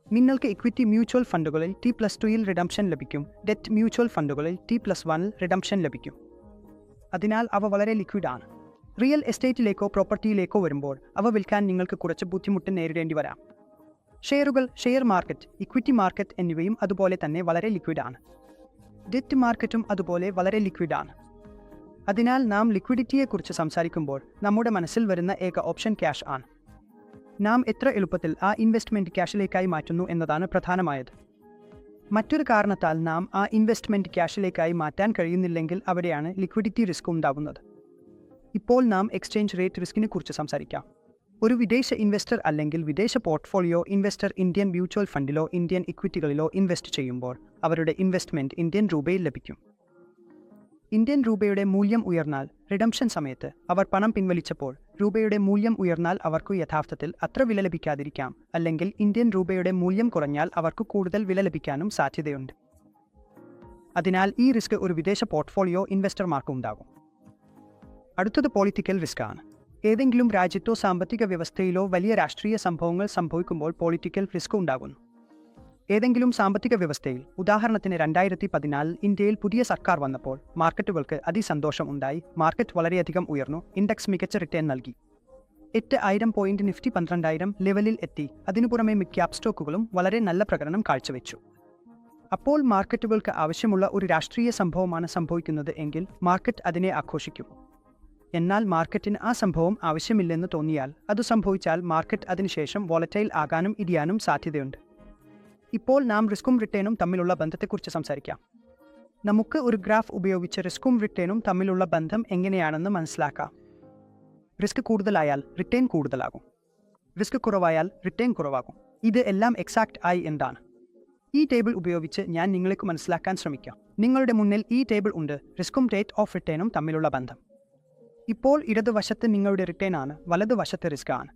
നിങ്ങൾക്ക് ഇക്വിറ്റി മ്യൂച്വൽ ഫണ്ടുകളിൽ T+2 റിഡംഷൻ ലഭിക്കും. ഡെറ്റ് മ്യൂച്വൽ ഫണ്ടുകളിൽ T+1 റിഡംഷൻ ലഭിക്കും. അതിനാൽ അവ വളരെ ലിക്വിഡാണ്. റിയൽ എസ്റ്റേറ്റിലേക്കോ പ്രോപ്പർട്ടിയിലേക്കോ വരുമ്പോൾ അവ വിൽക്കാൻ നിങ്ങൾക്ക് കുറച്ച് ബുദ്ധിമുട്ട് നേരിടേണ്ടി വരാം. ഷെയറുകൾ, ഷെയർ മാർക്കറ്റ്, ഇക്വിറ്റി മാർക്കറ്റ് എന്നിവയും അതുപോലെ തന്നെ വളരെ ലിക്വിഡാണ്. ഡെറ്റ് മാർക്കറ്റും അതുപോലെ വളരെ ലിക്വിഡാണ്. അതിനാൽ നാം ലിക്വിഡിറ്റിയെക്കുറിച്ച് സംസാരിക്കുമ്പോൾ നമ്മുടെ മനസ്സിൽ വരുന്ന ഏക ഓപ്ഷൻ ക്യാഷ് ആണ്. നാം എത്ര എളുപ്പത്തിൽ ആ ഇൻവെസ്റ്റ്മെന്റ് ക്യാഷിലേക്കായി മാറ്റുന്നു എന്നതാണ് പ്രധാനമായത്. മറ്റൊരു കാരണത്താൽ നാം ആ ഇൻവെസ്റ്റ്മെന്റ് ക്യാഷിലേക്കായി മാറ്റാൻ കഴിയുന്നില്ലെങ്കിൽ അവിടെയാണ് ലിക്വിഡിറ്റി റിസ്ക് ഉണ്ടാകുന്നത്. ഇപ്പോൾ നാം എക്സ്ചേഞ്ച് റേറ്റ് റിസ്കിനെ കുറിച്ച് സംസാരിക്കാം. ഒരു വിദേശ ഇൻവെസ്റ്റർ അല്ലെങ്കിൽ വിദേശ പോർട്ട്ഫോളിയോ ഇൻവെസ്റ്റർ ഇന്ത്യൻ മ്യൂച്വൽ ഫണ്ടിലോ ഇന്ത്യൻ ഇക്വിറ്റികളിലോ ഇൻവെസ്റ്റ് ചെയ്യുമ്പോൾ അവരുടെ ഇൻവെസ്റ്റ്മെന്റ് ഇന്ത്യൻ രൂപയിൽ ലഭിക്കും. ഇന്ത്യൻ രൂപയുടെ മൂല്യം ഉയർന്നാൽ, റിഡംഷൻ സമയത്ത് അവർ പണം പിൻവലിച്ചപ്പോൾ രൂപയുടെ മൂല്യം ഉയർന്നാൽ അവർക്ക് യഥാർത്ഥത്തിൽ അത്ര വില ലഭിക്കാതിരിക്കാം, അല്ലെങ്കിൽ ഇന്ത്യൻ രൂപയുടെ മൂല്യം കുറഞ്ഞാൽ അവർക്ക് കൂടുതൽ വില ലഭിക്കാനും സാധ്യതയുണ്ട്. അതിനാൽ ഈ റിസ്ക് ഒരു വിദേശ പോർട്ട്ഫോളിയോ ഇൻവെസ്റ്റർമാർക്ക് ഉണ്ടാകും. അടുത്തത് പൊളിറ്റിക്കൽ റിസ്ക് ആണ്. ഏതെങ്കിലും രാജ്യത്തോ സാമ്പത്തിക വ്യവസ്ഥയിലോ വലിയ രാഷ്ട്രീയ സംഭവങ്ങൾ സംഭവിക്കുമ്പോൾ പൊളിറ്റിക്കൽ റിസ്ക് ഉണ്ടാകുന്നു. ഏതെങ്കിലും സാമ്പത്തിക വ്യവസ്ഥയിൽ, ഉദാഹരണത്തിന് 2014 ഇന്ത്യയിൽ പുതിയ സർക്കാർ വന്നപ്പോൾ മാർക്കറ്റുകൾക്ക് അതിസന്തോഷം ഉണ്ടായി, മാർക്കറ്റ് വളരെയധികം ഉയർന്നു, ഇൻഡെക്സ് മികച്ച റിട്ടേൺ നൽകി. 8000 പോയിന്റ്, നിഫ്റ്റി 12000 ലെവലിൽ എത്തി. അതിനു പുറമെ മിഡ് ക്യാപ് സ്റ്റോക്കുകളും വളരെ നല്ല പ്രകടനം കാഴ്ചവെച്ചു. അപ്പോൾ മാർക്കറ്റുകൾക്ക് ആവശ്യമുള്ള ഒരു രാഷ്ട്രീയ സംഭവമാണ് സംഭവിക്കുന്നത് എങ്കിൽ മാർക്കറ്റ് അതിനെ ആഘോഷിക്കും. എന്നാൽ മാർക്കറ്റിന് ആ സംഭവം ആവശ്യമില്ലെന്ന് തോന്നിയാൽ, അത് സംഭവിച്ചാൽ മാർക്കറ്റ് അതിനുശേഷം വോളറ്റൈൽ ആകാനും ഇടിയാനും സാധ്യതയുണ്ട്. ഇപ്പോൾ നാം റിസ്ക്കും റിട്ടേണും തമ്മിലുള്ള ബന്ധത്തെക്കുറിച്ച് സംസാരിക്കാം. നമുക്ക് ഒരു ഗ്രാഫ് ഉപയോഗിച്ച് റിസ്ക്കും റിട്ടേണും തമ്മിലുള്ള ബന്ധം എങ്ങനെയാണെന്ന് മനസ്സിലാക്കാം. റിസ്ക് കൂടുതലായാൽ റിട്ടേൺ കൂടുതലാകും, റിസ്ക് കുറവായാൽ റിട്ടേൺ കുറവാകും. ഇത് എല്ലാം എക്സാക്റ്റ് ആയി എന്താണ്? ഈ ടേബിൾ ഉപയോഗിച്ച് ഞാൻ നിങ്ങൾക്ക് മനസ്സിലാക്കാൻ ശ്രമിക്കാം. നിങ്ങളുടെ മുന്നിൽ ഈ ടേബിൾ ഉണ്ട്, റിസ്ക്കും റേറ്റ് ഓഫ് റിട്ടേണും തമ്മിലുള്ള ബന്ധം. ഇപ്പോൾ ഇടതുവശത്ത് നിങ്ങളുടെ റിട്ടേൺ ആണ്, വലതുവശത്ത് റിസ്ക് ആണ്.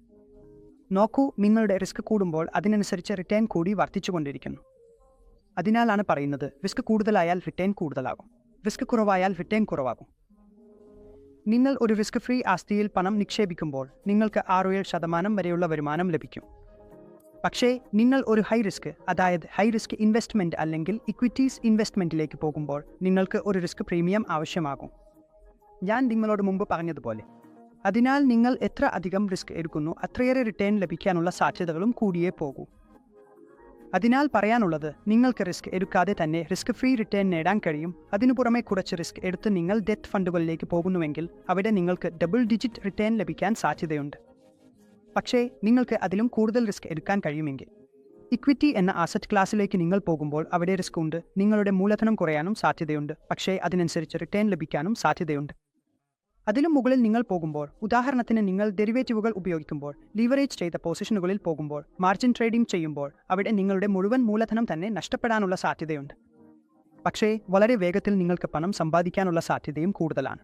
നോക്കൂ, നിങ്ങളുടെ റിസ്ക് കൂടുമ്പോൾ അതിനനുസരിച്ച് റിട്ടേൺ കൂടി വർദ്ധിച്ചുകൊണ്ടിരിക്കുന്നു. അതിനാലാണ് പറയുന്നത്, റിസ്ക് കൂടുതലായാൽ റിട്ടേൺ കൂടുതലാകും, റിസ്ക് കുറവായാൽ റിട്ടേൺ കുറവാകും. നിങ്ങൾ ഒരു റിസ്ക് ഫ്രീ ആസ്തിയിൽ പണം നിക്ഷേപിക്കുമ്പോൾ നിങ്ങൾക്ക് 6-7% വരെയുള്ള വരുമാനം ലഭിക്കും. പക്ഷേ നിങ്ങൾ ഒരു ഹൈ റിസ്ക്, അതായത് ഹൈ റിസ്ക് ഇൻവെസ്റ്റ്മെൻറ്റ് അല്ലെങ്കിൽ ഇക്വിറ്റീസ് ഇൻവെസ്റ്റ്മെൻറ്റിലേക്ക് പോകുമ്പോൾ നിങ്ങൾക്ക് ഒരു റിസ്ക് പ്രീമിയം ആവശ്യമാകും. ഞാൻ നിങ്ങളോട് മുമ്പ് പറഞ്ഞതുപോലെ. അതിനാൽ നിങ്ങൾ എത്ര അധികം റിസ്ക് എടുക്കുന്നു അത്രയേറെ റിട്ടേൺ ലഭിക്കാനുള്ള സാധ്യതകളും കൂടിയേ പോകൂ. അതിനാൽ പറയാനുള്ളത്, നിങ്ങൾക്ക് റിസ്ക് എടുക്കാതെ തന്നെ റിസ്ക് ഫ്രീ റിട്ടേൺ നേടാൻ കഴിയും. അതിനു പുറമെ കുറച്ച് റിസ്ക് എടുത്ത് നിങ്ങൾ ഡെറ്റ് ഫണ്ടുകളിലേക്ക് പോകുന്നുവെങ്കിൽ അവിടെ നിങ്ങൾക്ക് ഡബിൾ ഡിജിറ്റ് റിട്ടേൺ ലഭിക്കാൻ സാധ്യതയുണ്ട്. പക്ഷേ നിങ്ങൾക്ക് അതിലും കൂടുതൽ റിസ്ക് എടുക്കാൻ കഴിയുമെങ്കിൽ, ഇക്വിറ്റി എന്ന ആസറ്റ് ക്ലാസ്സിലേക്ക് നിങ്ങൾ പോകുമ്പോൾ അവിടെ റിസ്ക് ഉണ്ട്. നിങ്ങളുടെ മൂലധനം കുറയാനും സാധ്യതയുണ്ട്, പക്ഷേ അതിനനുസരിച്ച് റിട്ടേൺ ലഭിക്കാനും സാധ്യതയുണ്ട്. അതിലും മുകളിൽ നിങ്ങൾ പോകുമ്പോൾ, ഉദാഹരണത്തിന് നിങ്ങൾ ഡെറിവേറ്റീവുകൾ ഉപയോഗിക്കുമ്പോൾ, ലീവറേജ് ചെയ്ത പൊസിഷനുകളിൽ പോകുമ്പോൾ, മാർജിൻ ട്രേഡിംഗ് ചെയ്യുമ്പോൾ, അവിടെ നിങ്ങളുടെ മുഴുവൻ മൂലധനം തന്നെ നഷ്ടപ്പെടാനുള്ള സാധ്യതയുണ്ട്. പക്ഷേ വളരെ വേഗത്തിൽ നിങ്ങൾക്ക് പണം സമ്പാദിക്കാനുള്ള സാധ്യതയും കൂടുതലാണ്.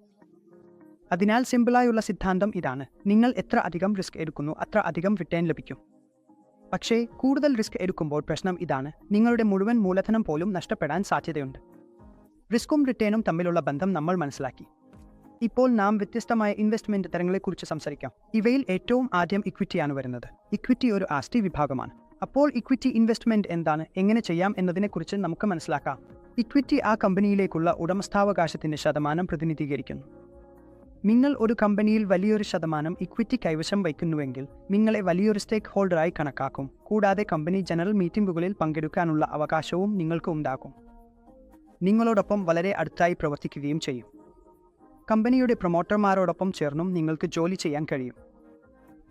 അതിനാൽ സിമ്പിളായുള്ള സിദ്ധാന്തം ഇതാണ്, നിങ്ങൾ എത്ര അധികം റിസ്ക് എടുക്കുന്നു അത്ര അധികം റിട്ടേൺ ലഭിക്കും. പക്ഷേ കൂടുതൽ റിസ്ക് എടുക്കുമ്പോൾ പ്രശ്നം ഇതാണ്, നിങ്ങളുടെ മുഴുവൻ മൂലധനം പോലും നഷ്ടപ്പെടാൻ സാധ്യതയുണ്ട്. റിസ്ക്കും റിട്ടേണും തമ്മിലുള്ള ബന്ധം നമ്മൾ മനസ്സിലാക്കി. ഇപ്പോൾ നാം വ്യത്യസ്തമായ ഇൻവെസ്റ്റ്മെന്റ് തരങ്ങളെക്കുറിച്ച് സംസാരിക്കാം. ഇവയിൽ ഏറ്റവും ആദ്യം ഇക്വിറ്റിയാണ് വരുന്നത്. ഇക്വിറ്റി ഒരു ആസ്തി വിഭാഗമാണ്. അപ്പോൾ ഇക്വിറ്റി ഇൻവെസ്റ്റ്മെന്റ് എന്താണ്, എങ്ങനെ ചെയ്യാം എന്നതിനെക്കുറിച്ച് നമുക്ക് മനസ്സിലാക്കാം. ഇക്വിറ്റി ആ കമ്പനിയിലേക്കുള്ള ഉടമസ്ഥാവകാശത്തിന്റെ ശതമാനം പ്രതിനിധീകരിക്കുന്നു. നിങ്ങൾ ഒരു കമ്പനിയിൽ വലിയൊരു ശതമാനം ഇക്വിറ്റി കൈവശം വയ്ക്കുന്നുവെങ്കിൽ നിങ്ങളെ വലിയൊരു സ്റ്റേക്ക് ഹോൾഡറായി കണക്കാക്കും. കൂടാതെ കമ്പനി ജനറൽ മീറ്റിംഗുകളിൽ പങ്കെടുക്കാനുള്ള അവകാശവും നിങ്ങൾക്ക് ഉണ്ടാകും. നിങ്ങളോടൊപ്പം വളരെ അടുത്തായി പ്രവർത്തിക്കുകയും ചെയ്യും. കമ്പനിയുടെ പ്രൊമോട്ടർമാരോടൊപ്പം ചേർന്നും നിങ്ങൾക്ക് ജോലി ചെയ്യാൻ കഴിയും.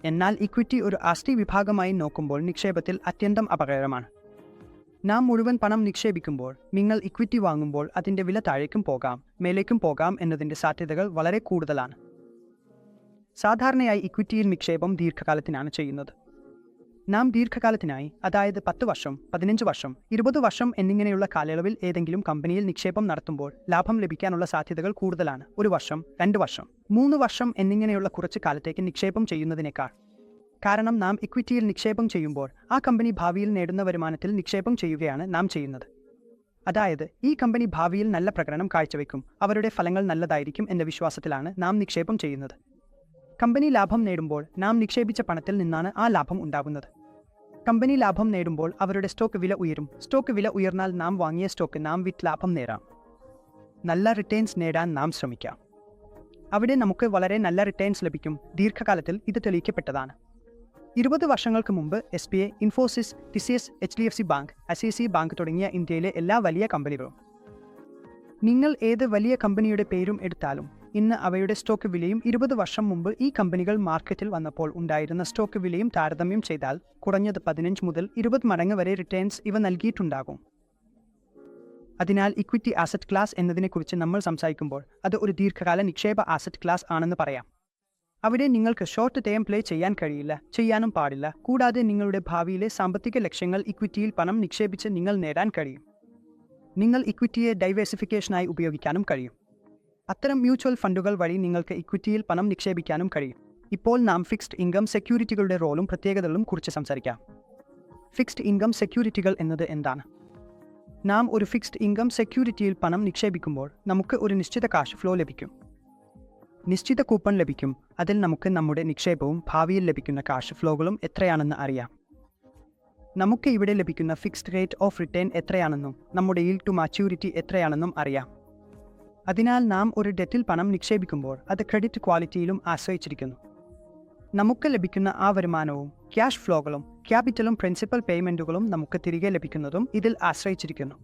എന്നാൽ ഇക്വിറ്റി ഒരു ആസ്തി വിഭാഗമായി നോക്കുമ്പോൾ നിക്ഷേപത്തിൽ അത്യന്തം അപകടകരമാണ്. നാം മുഴുവൻ പണം നിക്ഷേപിക്കുമ്പോൾ, നിങ്ങൾ ഇക്വിറ്റി വാങ്ങുമ്പോൾ അതിൻ്റെ വില താഴേക്കും പോകാം, മേലേക്കും പോകാം എന്നതിൻ്റെ സാധ്യതകൾ വളരെ കൂടുതലാണ്. സാധാരണയായി ഇക്വിറ്റിയിൽ നിക്ഷേപം ദീർഘകാലത്തിനാണ് ചെയ്യുന്നത്. നാം ദീർഘകാലത്തിനായി, അതായത് 10 വർഷം, 15 വർഷം, 20 വർഷം എന്നിങ്ങനെയുള്ള കാലയളവിൽ ഏതെങ്കിലും കമ്പനിയിൽ നിക്ഷേപം നടത്തുമ്പോൾ ലാഭം ലഭിക്കാനുള്ള സാധ്യതകൾ കൂടുതലാണ്. 1 വർഷം, 2 വർഷം, 3 വർഷം എന്നിങ്ങനെയുള്ള കുറച്ച് കാലത്തേക്ക് നിക്ഷേപം ചെയ്യുന്നതിനേക്കാൾ. കാരണം നാം ഇക്വിറ്റിയിൽ നിക്ഷേപം ചെയ്യുമ്പോൾ ആ കമ്പനി ഭാവിയിൽ നേടുന്ന വരുമാനത്തിൽ നിക്ഷേപം ചെയ്യുകയാണ് നാം ചെയ്യുന്നത്. അതായത് ഈ കമ്പനി ഭാവിയിൽ നല്ല പ്രകടനം കാഴ്ചവെക്കും, അവരുടെ ഫലങ്ങൾ നല്ലതായിരിക്കും എന്ന വിശ്വാസത്തിലാണ് നാം നിക്ഷേപം ചെയ്യുന്നത്. കമ്പനി ലാഭം നേടുമ്പോൾ നാം നിക്ഷേപിച്ച പണത്തിൽ നിന്നാണ് ആ ലാഭം ഉണ്ടാകുന്നത്. കമ്പനി ലാഭം നേടുമ്പോൾ അവരുടെ സ്റ്റോക്ക് വില ഉയരും. സ്റ്റോക്ക് വില ഉയർന്നാൽ നാം വാങ്ങിയ സ്റ്റോക്ക് നാം വിറ്റ് ലാഭം നേടാം. നല്ല റിട്ടേൺസ് നേടാൻ നാം ശ്രമിക്കാം. അവിടെ നമുക്ക് വളരെ നല്ല റിട്ടേൺസ് ലഭിക്കും. ദീർഘകാലത്തിൽ ഇത് തെളിയിക്കപ്പെട്ടതാണ്. 20 വർഷങ്ങൾക്ക് മുമ്പ് SBI, Infosys, TCS, HDFC bank, ICICI bank തുടങ്ങിയ ഇന്ത്യയിലെ എല്ലാ വലിയ കമ്പനികളും. നിങ്ങൾ ഏത് വലിയ കമ്പനിയുടെ പേരും എടുത്താലും ഇന്ന് അവയുടെ സ്റ്റോക്ക് വിലയും 20 വർഷം മുമ്പ് ഈ കമ്പനികൾ മാർക്കറ്റിൽ വന്നപ്പോൾ ഉണ്ടായിരുന്ന സ്റ്റോക്ക് വിലയും താരതമ്യം ചെയ്താൽ കുറഞ്ഞത് 15 മുതൽ 20 മടങ്ങ് വരെ റിട്ടേൺസ് ഇവ നൽകിയിട്ടുണ്ടാകും. അതിനാൽ ഇക്വിറ്റി ആസറ്റ് ക്ലാസ് എന്നതിനെക്കുറിച്ച് നമ്മൾ സംസാരിക്കുമ്പോൾ അത് ഒരു ദീർഘകാല നിക്ഷേപ ആസറ്റ് ക്ലാസ് ആണെന്ന് പറയാം. അവിടെ നിങ്ങൾക്ക് ഷോർട്ട് ടേം പ്ലേ ചെയ്യാൻ കഴിയില്ല, ചെയ്യാനും പാടില്ല. കൂടാതെ നിങ്ങളുടെ ഭാവിയിലെ സാമ്പത്തിക ലക്ഷ്യങ്ങൾ ഇക്വിറ്റിയിൽ പണം നിക്ഷേപിച്ച് നിങ്ങൾ നേടാൻ കഴിയും. നിങ്ങൾ ഇക്വിറ്റിയെ ഡൈവേഴ്സിഫിക്കേഷനായി ഉപയോഗിക്കാനും കഴിയും. അത്തരം മ്യൂച്വൽ ഫണ്ടുകൾ വഴി നിങ്ങൾക്ക് ഇക്വിറ്റിയിൽ പണം നിക്ഷേപിക്കാനും കഴിയും. ഇപ്പോൾ നാം ഫിക്സ്ഡ് ഇൻകം സെക്യൂരിറ്റികളുടെ റോളും പ്രത്യേകതകളും കുറിച്ച് സംസാരിക്കാം. ഫിക്സ്ഡ് ഇൻകം സെക്യൂരിറ്റികൾ എന്നത് എന്താണ്? നാം ഒരു ഫിക്സ്ഡ് ഇൻകം സെക്യൂരിറ്റിയിൽ പണം നിക്ഷേപിക്കുമ്പോൾ നമുക്ക് ഒരു നിശ്ചിത കാഷ് ഫ്ലോ ലഭിക്കും. നിശ്ചിത കൂപ്പൺ ലഭിക്കും. അതിൽ നമുക്ക് നമ്മുടെ നിക്ഷേപവും ഭാവിയിൽ ലഭിക്കുന്ന കാഷ് ഫ്ലോകളും എത്രയാണെന്ന് അറിയാം. നമുക്ക് ഇവിടെ ലഭിക്കുന്ന ഫിക്സ്ഡ് റേറ്റ് ഓഫ് റിട്ടേൺ എത്രയാണെന്നും നമ്മുടെ yield to maturity എത്രയാണെന്നും അറിയാം. അതിനാൽ നാം ഒരു ഡെറ്റിൽ പണം നിക്ഷേപിക്കുമ്പോൾ അത് ക്രെഡിറ്റ് ക്വാളിറ്റിയിലും ആശ്രയിച്ചിരിക്കുന്നു. നമുക്ക് ലഭിക്കുന്ന ആ വരുമാനവും ക്യാഷ് ഫ്ലോകളും ക്യാപിറ്റലും പ്രിൻസിപ്പൽ പേയ്മെൻറ്റുകളും നമുക്ക് തിരികെ ലഭിക്കുന്നതും ഇതിൽ ആശ്രയിച്ചിരിക്കുന്നു.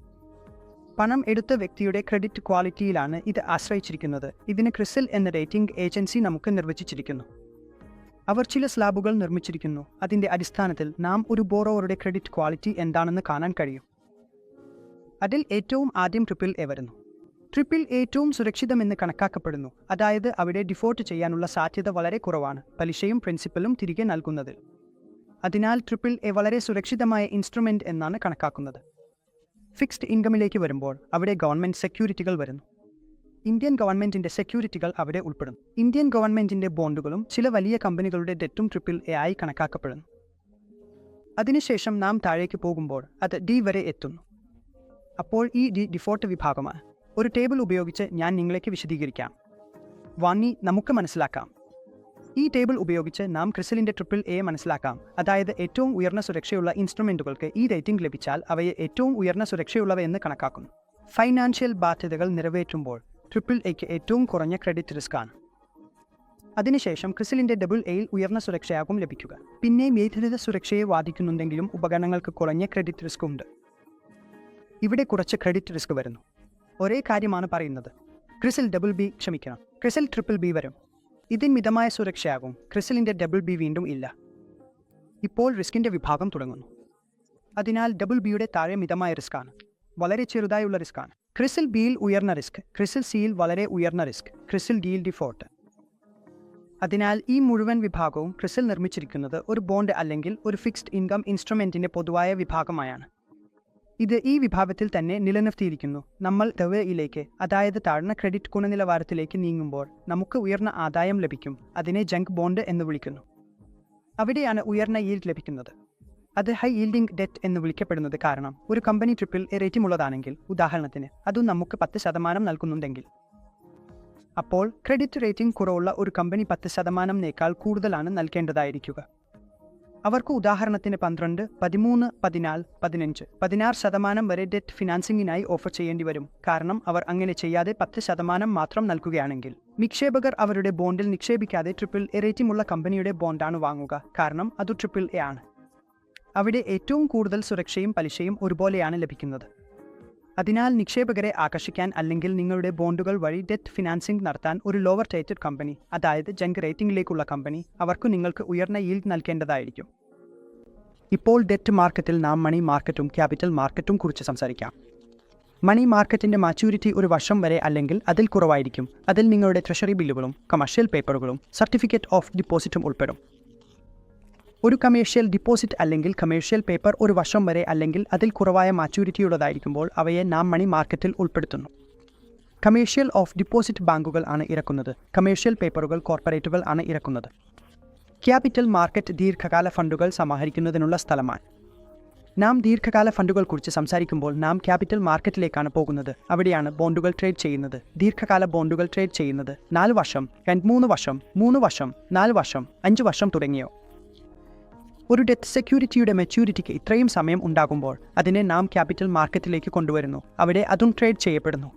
പണം എടുത്ത വ്യക്തിയുടെ ക്രെഡിറ്റ് ക്വാളിറ്റിയിലാണ് ഇത് ആശ്രയിച്ചിരിക്കുന്നത്. ഇതിന് ക്രിസിൽ എന്ന റേറ്റിംഗ് ഏജൻസി നമുക്ക് നിർവചിച്ചിരിക്കുന്നു. അവർ ചില സ്ലാബുകൾ നിർമ്മിച്ചിരിക്കുന്നു. അതിൻ്റെ അടിസ്ഥാനത്തിൽ നാം ഒരു ബോറോവറുടെ ക്രെഡിറ്റ് ക്വാളിറ്റി എന്താണെന്ന് കാണാൻ കഴിയും. അതിൽ ഏറ്റവും ആദ്യം AAA വരുന്നു. AAA ഏറ്റവും സുരക്ഷിതമെന്ന് കണക്കാക്കപ്പെടുന്നു. അതായത് അവിടെ ഡിഫോൾട്ട് ചെയ്യാനുള്ള സാധ്യത വളരെ കുറവാണ്, പലിശയും പ്രിൻസിപ്പലും തിരികെ നൽകുന്നതിൽ. അതിനാൽ AAA വളരെ സുരക്ഷിതമായ ഇൻസ്ട്രുമെന്റ് എന്നാണ് കണക്കാക്കുന്നത്. ഫിക്സ്ഡ് ഇൻകമിലേക്ക് വരുമ്പോൾ അവിടെ ഗവൺമെന്റ് സെക്യൂരിറ്റികൾ വരുന്നു. ഇന്ത്യൻ ഗവൺമെന്റിന്റെ സെക്യൂരിറ്റികൾ അവിടെ ഉൾപ്പെടുന്നു. ഇന്ത്യൻ ഗവൺമെന്റിന്റെ ബോണ്ടുകളും ചില വലിയ കമ്പനികളുടെ ഡെറ്റും AAA ആയി കണക്കാക്കപ്പെടുന്നു. അതിനുശേഷം നാം താഴേക്ക് പോകുമ്പോൾ അത് D വരെ എത്തുന്നു. അപ്പോൾ ഈ D ഡിഫോൾട്ട് വിഭാഗമാണ്. ഒരു ടേബിൾ ഉപയോഗിച്ച് ഞാൻ നിങ്ങളേക്ക് വിശദീകരിക്കാം. വാങ്ങി നമുക്ക് മനസ്സിലാക്കാം. ഈ ടേബിൾ ഉപയോഗിച്ച് നാം ക്രിസിലിന്റെ AAA മനസ്സിലാക്കാം. അതായത് ഏറ്റവും ഉയർന്ന സുരക്ഷയുള്ള ഇൻസ്ട്രുമെന്റുകൾക്ക് ഈ റേറ്റിംഗ് ലഭിച്ചാൽ അവയെ ഏറ്റവും ഉയർന്ന സുരക്ഷയുള്ളവയെന്ന് കണക്കാക്കുന്നു. ഫൈനാൻഷ്യൽ ബാധ്യതകൾ നിറവേറ്റുമ്പോൾ AAAക്ക് ഏറ്റവും കുറഞ്ഞ ക്രെഡിറ്റ് റിസ്ക് ആണ്. അതിനുശേഷം ക്രിസിലിന്റെ AAയിൽ ഉയർന്ന സുരക്ഷയാകും ലഭിക്കുക. പിന്നെ മേഖലിത സുരക്ഷയെ വാദിക്കുന്നുണ്ടെങ്കിലും ഉപകരണങ്ങൾക്ക് കുറഞ്ഞ ക്രെഡിറ്റ് റിസ്ക് ഉണ്ട്. ഇവിടെ കുറച്ച് ക്രെഡിറ്റ് റിസ്ക് വരുന്നു. ഒരേ കാര്യമാണ് പറയുന്നത്. ക്രിസിൽ ക്രിസിൽ BBB വരും. ഇതിന് മിതമായ സുരക്ഷയാകും. ക്രിസിലിന്റെ BB വീണ്ടും ഇല്ല. ഇപ്പോൾ റിസ്കിന്റെ വിഭാഗം തുടങ്ങുന്നു. അതിനാൽ BBയുടെ താഴെ മിതമായ റിസ്ക് ആണ്, വളരെ ചെറുതായുള്ള റിസ്ക് ആണ്. ക്രിസിൽ ബിയിൽ ഉയർന്ന റിസ്ക്, ക്രിസിൽ സിയിൽ വളരെ ഉയർന്ന റിസ്ക്, ക്രിസിൽ ഡിയിൽ ഡിഫോൾട്ട്. അതിനാൽ ഈ മുഴുവൻ വിഭാഗവും ക്രിസിൽ നിർമ്മിച്ചിരിക്കുന്നത് ഒരു ബോണ്ട് അല്ലെങ്കിൽ ഒരു ഫിക്സ്ഡ് ഇൻകം ഇൻസ്ട്രുമെന്റിന്റെ പൊതുവായ വിഭാഗമായാണ്. ഇത് ഈ വിഭാഗത്തിൽ തന്നെ നിലനിർത്തിയിരിക്കുന്നു. നമ്മൾ AAയിലേക്ക്, അതായത് താഴ്ന്ന ക്രെഡിറ്റ് ഗുണനിലവാരത്തിലേക്ക് നീങ്ങുമ്പോൾ നമുക്ക് ഉയർന്ന ആദായം ലഭിക്കും. അതിനെ ജങ്ക് ബോണ്ട് എന്ന് വിളിക്കുന്നു. അവിടെയാണ് ഉയർന്ന yield ലഭിക്കുന്നത്. അത് ഹൈ yielding ഡെറ്റ് എന്ന് വിളിക്കപ്പെടുന്നത് കാരണം ഒരു കമ്പനി AAA റേറ്റിംഗ് ഉള്ളതാണെങ്കിൽ, ഉദാഹരണത്തിന് അതും നമുക്ക് 10% നൽകുന്നുണ്ടെങ്കിൽ, അപ്പോൾ ക്രെഡിറ്റ് റേറ്റിംഗ് കുറവുള്ള ഒരു കമ്പനി 10%നേക്കാൾ കൂടുതലാണ് നൽകേണ്ടതായിരിക്കുക. അവർക്ക് ഉദാഹരണത്തിന് 12, 13, 14, 15, 16% വരെ ഡെറ്റ് ഫിനാൻസിംഗിനായി ഓഫർ ചെയ്യേണ്ടി വരും. കാരണം അവർ അങ്ങനെ ചെയ്യാതെ 10% മാത്രം നൽകുകയാണെങ്കിൽ നിക്ഷേപകർ അവരുടെ ബോണ്ടിൽ നിക്ഷേപിക്കാതെ AAA റേറ്റിംഗ് ഉള്ള കമ്പനിയുടെ ബോണ്ടാണ് വാങ്ങുക. കാരണം അത് AAA ആണ്. അവിടെ ഏറ്റവും കൂടുതൽ സുരക്ഷയും പലിശയും ഒരുപോലെയാണ് ലഭിക്കുന്നത്. അതിനാൽ നിക്ഷേപകരെ ആകർഷിക്കാൻ അല്ലെങ്കിൽ നിങ്ങളുടെ ബോണ്ടുകൾ വഴി ഡെറ്റ് ഫിനാൻസിംഗ് നടത്താൻ ഒരു ലോവർ റേറ്റഡ് കമ്പനി, അതായത് ജങ്ക് റേറ്റിംഗിലേക്കുള്ള കമ്പനി, അവർക്ക് നിങ്ങൾക്ക് ഉയർന്ന yield നൽകേണ്ടതായിരിക്കും. ഇപ്പോൾ ഡെറ്റ് മാർക്കറ്റിൽ നാം മണി മാർക്കറ്റും ക്യാപിറ്റൽ മാർക്കറ്റും കുറിച്ച് സംസാരിക്കാം. മണി മാർക്കറ്റിന്റെ മാച്യൂരിറ്റി ഒരു വർഷം വരെ അല്ലെങ്കിൽ അതിൽ കുറവായിരിക്കും. അതിൽ നിങ്ങളുടെ ട്രഷറി ബില്ലുകളും കമേഴ്ഷ്യൽ പേപ്പറുകളും സർട്ടിഫിക്കറ്റ് ഓഫ് ഡിപ്പോസിറ്റും ഉൾപ്പെടും. ഒരു കമേഴ്ഷ്യൽ ഡിപ്പോസിറ്റ് അല്ലെങ്കിൽ കമേഴ്ഷ്യൽ പേപ്പർ ഒരു വർഷം വരെ അല്ലെങ്കിൽ അതിൽ കുറവായ മാച്യൂരിറ്റിയുള്ളതായിരിക്കുമ്പോൾ അവയെ നാം മണി മാർക്കറ്റിൽ ഉൾപ്പെടുത്തുന്നു. കമേഴ്ഷ്യൽ ഓഫ് ഡിപ്പോസിറ്റ് ബാങ്കുകൾ ആണ് ഇറക്കുന്നത്. കമേഴ്ഷ്യൽ പേപ്പറുകൾ കോർപ്പറേറ്റുകൾ ആണ് ഇറക്കുന്നത്. ക്യാപിറ്റൽ മാർക്കറ്റ് ദീർഘകാല ഫണ്ടുകൾ സമാഹരിക്കുന്നതിനുള്ള സ്ഥലമാണ്. നാം ദീർഘകാല ഫണ്ടുകൾ കുറിച്ച് സംസാരിക്കുമ്പോൾ നാം ക്യാപിറ്റൽ മാർക്കറ്റിലേക്കാണ് പോകുന്നത്. അവിടെയാണ് ബോണ്ടുകൾ ട്രേഡ് ചെയ്യുന്നത്. ദീർഘകാല ബോണ്ടുകൾ ട്രേഡ് ചെയ്യുന്നത് 4 വർഷം, 3 വർഷം, 3 വർഷം, 4 വർഷം, 5 വർഷം തുടങ്ങിയോ. ഒരു ഡെറ്റ് സെക്യൂരിറ്റിയുടെ മെച്യൂരിറ്റിക്ക് ഇത്രയും സമയം ഉണ്ടാകുമ്പോൾ അതിനെ നാം ക്യാപിറ്റൽ മാർക്കറ്റിലേക്ക് കൊണ്ടുവരുന്നു. അവിടെ അതും ട്രേഡ് ചെയ്യപ്പെടുന്നു.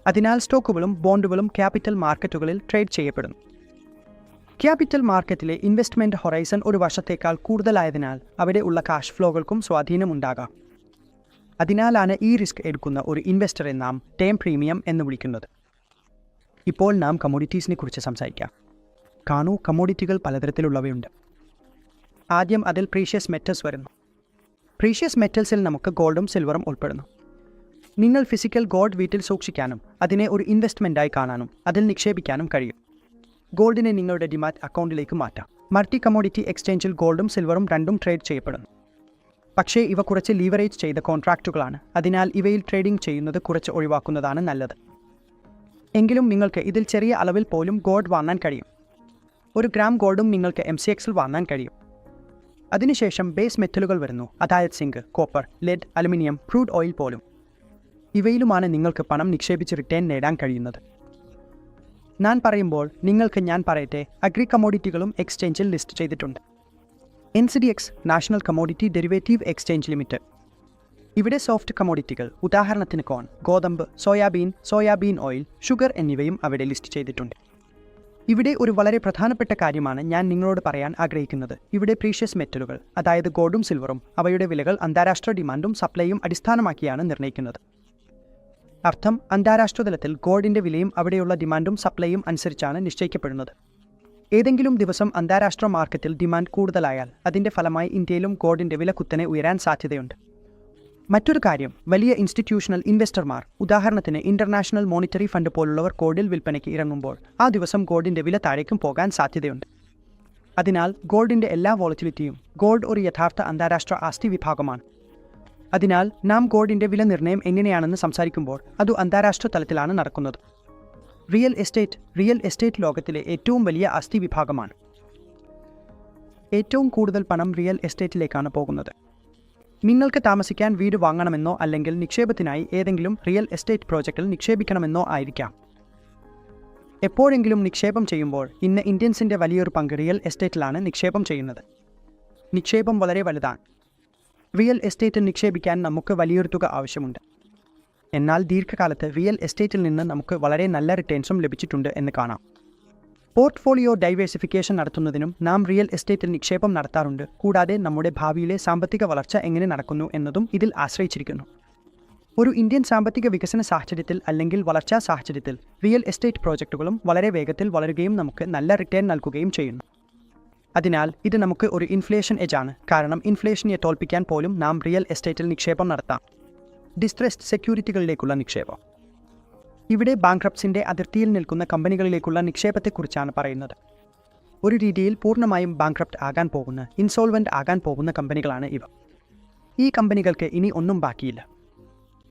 അതിനാൽ സ്റ്റോക്കുകളും ബോണ്ടുകളും ക്യാപിറ്റൽ മാർക്കറ്റുകളിൽ ട്രേഡ് ചെയ്യപ്പെടുന്നു. ക്യാപിറ്റൽ മാർക്കറ്റിലെ ഇൻവെസ്റ്റ്മെന്റ് ഹൊറൈസൺ ഒരു വർഷത്തേക്കാൾ കൂടുതലായതിനാൽ അവിടെ ഉള്ള കാഷ് ഫ്ലോകൾക്കും സ്വാധീനമുണ്ടാകാം. അതിനാലാണ് ഈ റിസ്ക് എടുക്കുന്ന ഒരു ഇൻവെസ്റ്ററെ നാം ടേം പ്രീമിയം എന്ന് വിളിക്കുന്നത്. ഇപ്പോൾ നാം കമ്മോഡിറ്റീസിനെ കുറിച്ച് സംസാരിക്കാം. കാണൂ, കമ്മോഡിറ്റികൾ പലതരത്തിലുള്ളവയുണ്ട്. ആദ്യം അതിൽ പ്രീഷ്യസ് മെറ്റൽസ് വരുന്നു. പ്രീഷ്യസ് മെറ്റൽസിൽ നമുക്ക് ഗോൾഡും സിൽവറും ഉൾപ്പെടുന്നു. നിങ്ങൾ ഫിസിക്കൽ ഗോൾഡ് വീട്ടിൽ സൂക്ഷിക്കാനും അതിനെ ഒരു ഇൻവെസ്റ്റ്മെൻറ്റായി കാണാനും അതിൽ നിക്ഷേപിക്കാനും കഴിയും. ഗോൾഡിനെ നിങ്ങളുടെ ഡിമാറ്റ് അക്കൗണ്ടിലേക്ക് മാറ്റാം. മൾട്ടി കമ്മോഡിറ്റി എക്സ്ചേഞ്ചിൽ ഗോൾഡും സിൽവറും രണ്ടും ട്രേഡ് ചെയ്യപ്പെടുന്നു. പക്ഷേ ഇവ കുറച്ച് ലീവറേജ് ചെയ്ത കോൺട്രാക്റ്റുകളാണ്. അതിനാൽ ഇവയിൽ ട്രേഡിംഗ് ചെയ്യുന്നത് കുറച്ച് ഒഴിവാക്കുന്നതാണ് നല്ലത്. എങ്കിലും നിങ്ങൾക്ക് ഇതിൽ ചെറിയ അളവിൽ പോലും ഗോൾഡ് വാങ്ങാൻ കഴിയും. 1 ഗ്രാം ഗോൾഡും നിങ്ങൾക്ക് MCXൽ വാങ്ങാൻ കഴിയും. അതിനുശേഷം ബേസ് മെറ്റലുകൾ വരുന്നു, അതായത് zinc, copper, lead, aluminium, crude oil പോലും. ഇവയിലുമാണ് നിങ്ങൾക്ക് പണം നിക്ഷേപിച്ച് റിട്ടേൺ നേടാൻ കഴിയുന്നത്. ഞാൻ പറയട്ടെ, അഗ്രി കമ്മോഡിറ്റികളും എക്സ്ചേഞ്ചിൽ ലിസ്റ്റ് ചെയ്തിട്ടുണ്ട്. NCDX national commodity derivative exchange limited. ഇവിടെ സോഫ്റ്റ് കമ്മോഡിറ്റികൾ, ഉദാഹരണത്തിന് കോൺ, ഗോതമ്പ്, സോയാബീൻ ഓയിൽ, ഷുഗർ എന്നിവയും അവിടെ ലിസ്റ്റ് ചെയ്തിട്ടുണ്ട്. ഇവിടെ ഒരു വളരെ പ്രധാനപ്പെട്ട കാര്യമാണ് ഞാൻ നിങ്ങളോട് പറയാൻ ആഗ്രഹിക്കുന്നത്. ഇവിടെ പ്രീഷ്യസ് മെറ്റലുകൾ, അതായത് ഗോൾഡും സിൽവറും, അവയുടെ വിലകൾ അന്താരാഷ്ട്ര ഡിമാൻഡും സപ്ലൈയും അടിസ്ഥാനമാക്കിയാണ് നിർണ്ണയിക്കുന്നത്. അർത്ഥം, അന്താരാഷ്ട്ര തലത്തിൽ ഗോൾഡിന്റെ വിലയും അവിടെയുള്ള ഡിമാൻഡും സപ്ലൈയും അനുസരിച്ചാണ് നിശ്ചയിക്കപ്പെടുന്നത്. ഏതെങ്കിലും ദിവസം അന്താരാഷ്ട്ര മാർക്കറ്റിൽ ഡിമാൻഡ് കൂടുതലായാൽ അതിന്റെ ഫലമായി ഇന്ത്യയിലും ഗോൾഡിന്റെ വില കുത്തനെ ഉയരാൻ സാധ്യതയുണ്ട്. മറ്റൊരു കാര്യം, വലിയ ഇൻസ്റ്റിറ്റ്യൂഷണൽ ഇൻവെസ്റ്റർമാർ, ഉദാഹരണത്തിന് ഇന്റർനാഷണൽ മോണിറ്ററി ഫണ്ട് പോലുള്ളവർ ഗോൾഡിൽ വിൽപ്പനയ്ക്ക് ഇറങ്ങുമ്പോൾ ആ ദിവസം ഗോൾഡിന്റെ വില താഴേക്കും പോകാൻ സാധ്യതയുണ്ട്. അതിനാൽ ഗോൾഡിന്റെ എല്ലാ വോളറ്റിലിറ്റിയും, ഗോൾഡ് ഒരു യഥാർത്ഥ അന്താരാഷ്ട്ര ആസ്തി വിഭാഗമാണ്. അതിനാൽ നാം ഗോൾഡിന്റെ വില നിർണ്ണയം എങ്ങനെയാണെന്ന് സംസാരിക്കുമ്പോൾ അത് അന്താരാഷ്ട്ര തലത്തിലാണ് നടക്കുന്നത്. റിയൽ എസ്റ്റേറ്റ് ലോകത്തിലെ ഏറ്റവും വലിയ ആസ്തി വിഭാഗമാണ്. ഏറ്റവും കൂടുതൽ പണം റിയൽ എസ്റ്റേറ്റിലേക്കാണ് പോകുന്നത്. നിങ്ങൾക്ക് താമസിക്കാൻ വീട് വാങ്ങണമെന്നോ അല്ലെങ്കിൽ നിക്ഷേപത്തിനായി ഏതെങ്കിലും റിയൽ എസ്റ്റേറ്റ് പ്രോജക്റ്റിൽ നിക്ഷേപിക്കണമെന്നോ ആയിരിക്കാം. എപ്പോഴെങ്കിലും നിക്ഷേപം ചെയ്യുമ്പോൾ ഇന്ന് ഇന്ത്യൻസിന്റെ വലിയൊരു പങ്ക് റിയൽ എസ്റ്റേറ്റിലാണ് നിക്ഷേപം ചെയ്യുന്നത്. നിക്ഷേപം വളരെ വലുതാണ്. റിയൽ എസ്റ്റേറ്റിൽ നിക്ഷേപിക്കാൻ നമുക്ക് വലിയൊരു തുക ആവശ്യമുണ്ട്. എന്നാൽ ദീർഘകാലത്ത് റിയൽ എസ്റ്റേറ്റിൽ നിന്ന് നമുക്ക് വളരെ നല്ല റിട്ടേൺസും ലഭിച്ചിട്ടുണ്ട് എന്ന് കാണാം. പോർട്ട്ഫോളിയോ ഡൈവേഴ്സിഫിക്കേഷൻ നടത്തുന്നതിനും നാം റിയൽ എസ്റ്റേറ്റിൽ നിക്ഷേപം നടത്താറുണ്ട്. കൂടാതെ നമ്മുടെ ഭാവിയിലെ സാമ്പത്തിക വളർച്ച എങ്ങനെ നടക്കുന്നു എന്നതും ഇതിൽ ആശ്രയിച്ചിരിക്കുന്നു. ഒരു ഇന്ത്യൻ സാമ്പത്തിക വികസന സാഹചര്യത്തിൽ അല്ലെങ്കിൽ വളർച്ചാ സാഹചര്യത്തിൽ റിയൽ എസ്റ്റേറ്റ് പ്രോജക്റ്റുകളും വളരെ വേഗത്തിൽ വളരുകയും നമുക്ക് നല്ല റിട്ടേൺ നൽകുകയും ചെയ്യുന്നു. അതിനാൽ ഇത് നമുക്ക് ഒരു ഇൻഫ്ലേഷൻ എഡ്ജാണ്, കാരണം ഇൻഫ്ലേഷനെ തോൽപ്പിക്കാൻ പോലും നാം റിയൽ എസ്റ്റേറ്റിൽ നിക്ഷേപം നടത്താം. ഡിസ്ട്രെസ്ഡ് സെക്യൂരിറ്റികളിലേക്കുള്ള നിക്ഷേപം. ഇവിടെ ബാങ്ക്രപ്സിന്റെ അതിർത്തിയിൽ നിൽക്കുന്ന കമ്പനികളിലേക്കുള്ള നിക്ഷേപത്തെക്കുറിച്ചാണ് പറയുന്നത്. ഒരു രീതിയിൽ പൂർണ്ണമായും ബാങ്ക്രപ്റ്റ് ആകാൻ പോകുന്ന, ഇൻസോൾവെന്റ് ആകാൻ പോകുന്ന കമ്പനികളാണ് ഇവ. ഈ കമ്പനികൾക്ക് ഇനി ഒന്നും ബാക്കിയില്ല.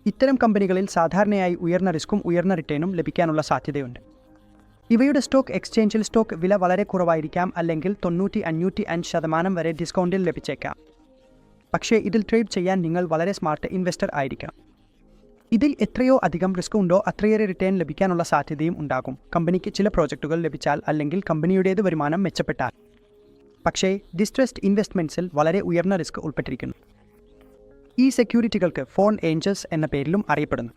ഇത്തരം കമ്പനികളിൽ സാധാരണയായി ഉയർന്ന റിസ്ക്കും ഉയർന്ന റിട്ടേണും ലഭിക്കാനുള്ള സാധ്യതയുണ്ട്. ഇവയുടെ സ്റ്റോക്ക് എക്സ്ചേഞ്ചിൽ സ്റ്റോക്ക് വില വളരെ കുറവായിരിക്കാം, അല്ലെങ്കിൽ 90-95% വരെ ഡിസ്കൗണ്ടിൽ ലഭിച്ചേക്കാം. പക്ഷേ ഇതിൽ ട്രേഡ് ചെയ്യാൻ നിങ്ങൾ വളരെ സ്മാർട്ട് ഇൻവെസ്റ്റർ ആയിരിക്കാം. ഇതിൽ എത്രയോ അധികം റിസ്ക് ഉണ്ടോ അത്രയേറെ റിട്ടേൺ ലഭിക്കാനുള്ള സാധ്യതയും ഉണ്ടാകും, കമ്പനിക്ക് ചില പ്രോജക്റ്റുകൾ ലഭിച്ചാൽ അല്ലെങ്കിൽ കമ്പനിയുടേത് വരുമാനം മെച്ചപ്പെട്ടാൽ. പക്ഷേ ഡിസ്ട്രെസ്ഡ് ഇൻവെസ്റ്റ്മെന്റ്സിൽ വളരെ ഉയർന്ന റിസ്ക് ഉൾപ്പെട്ടിരിക്കുന്നു. ഈ സെക്യൂരിറ്റികൾക്ക് ഫോൺ ഏഞ്ചൽസ് എന്ന പേരിലും അറിയപ്പെടുന്നു.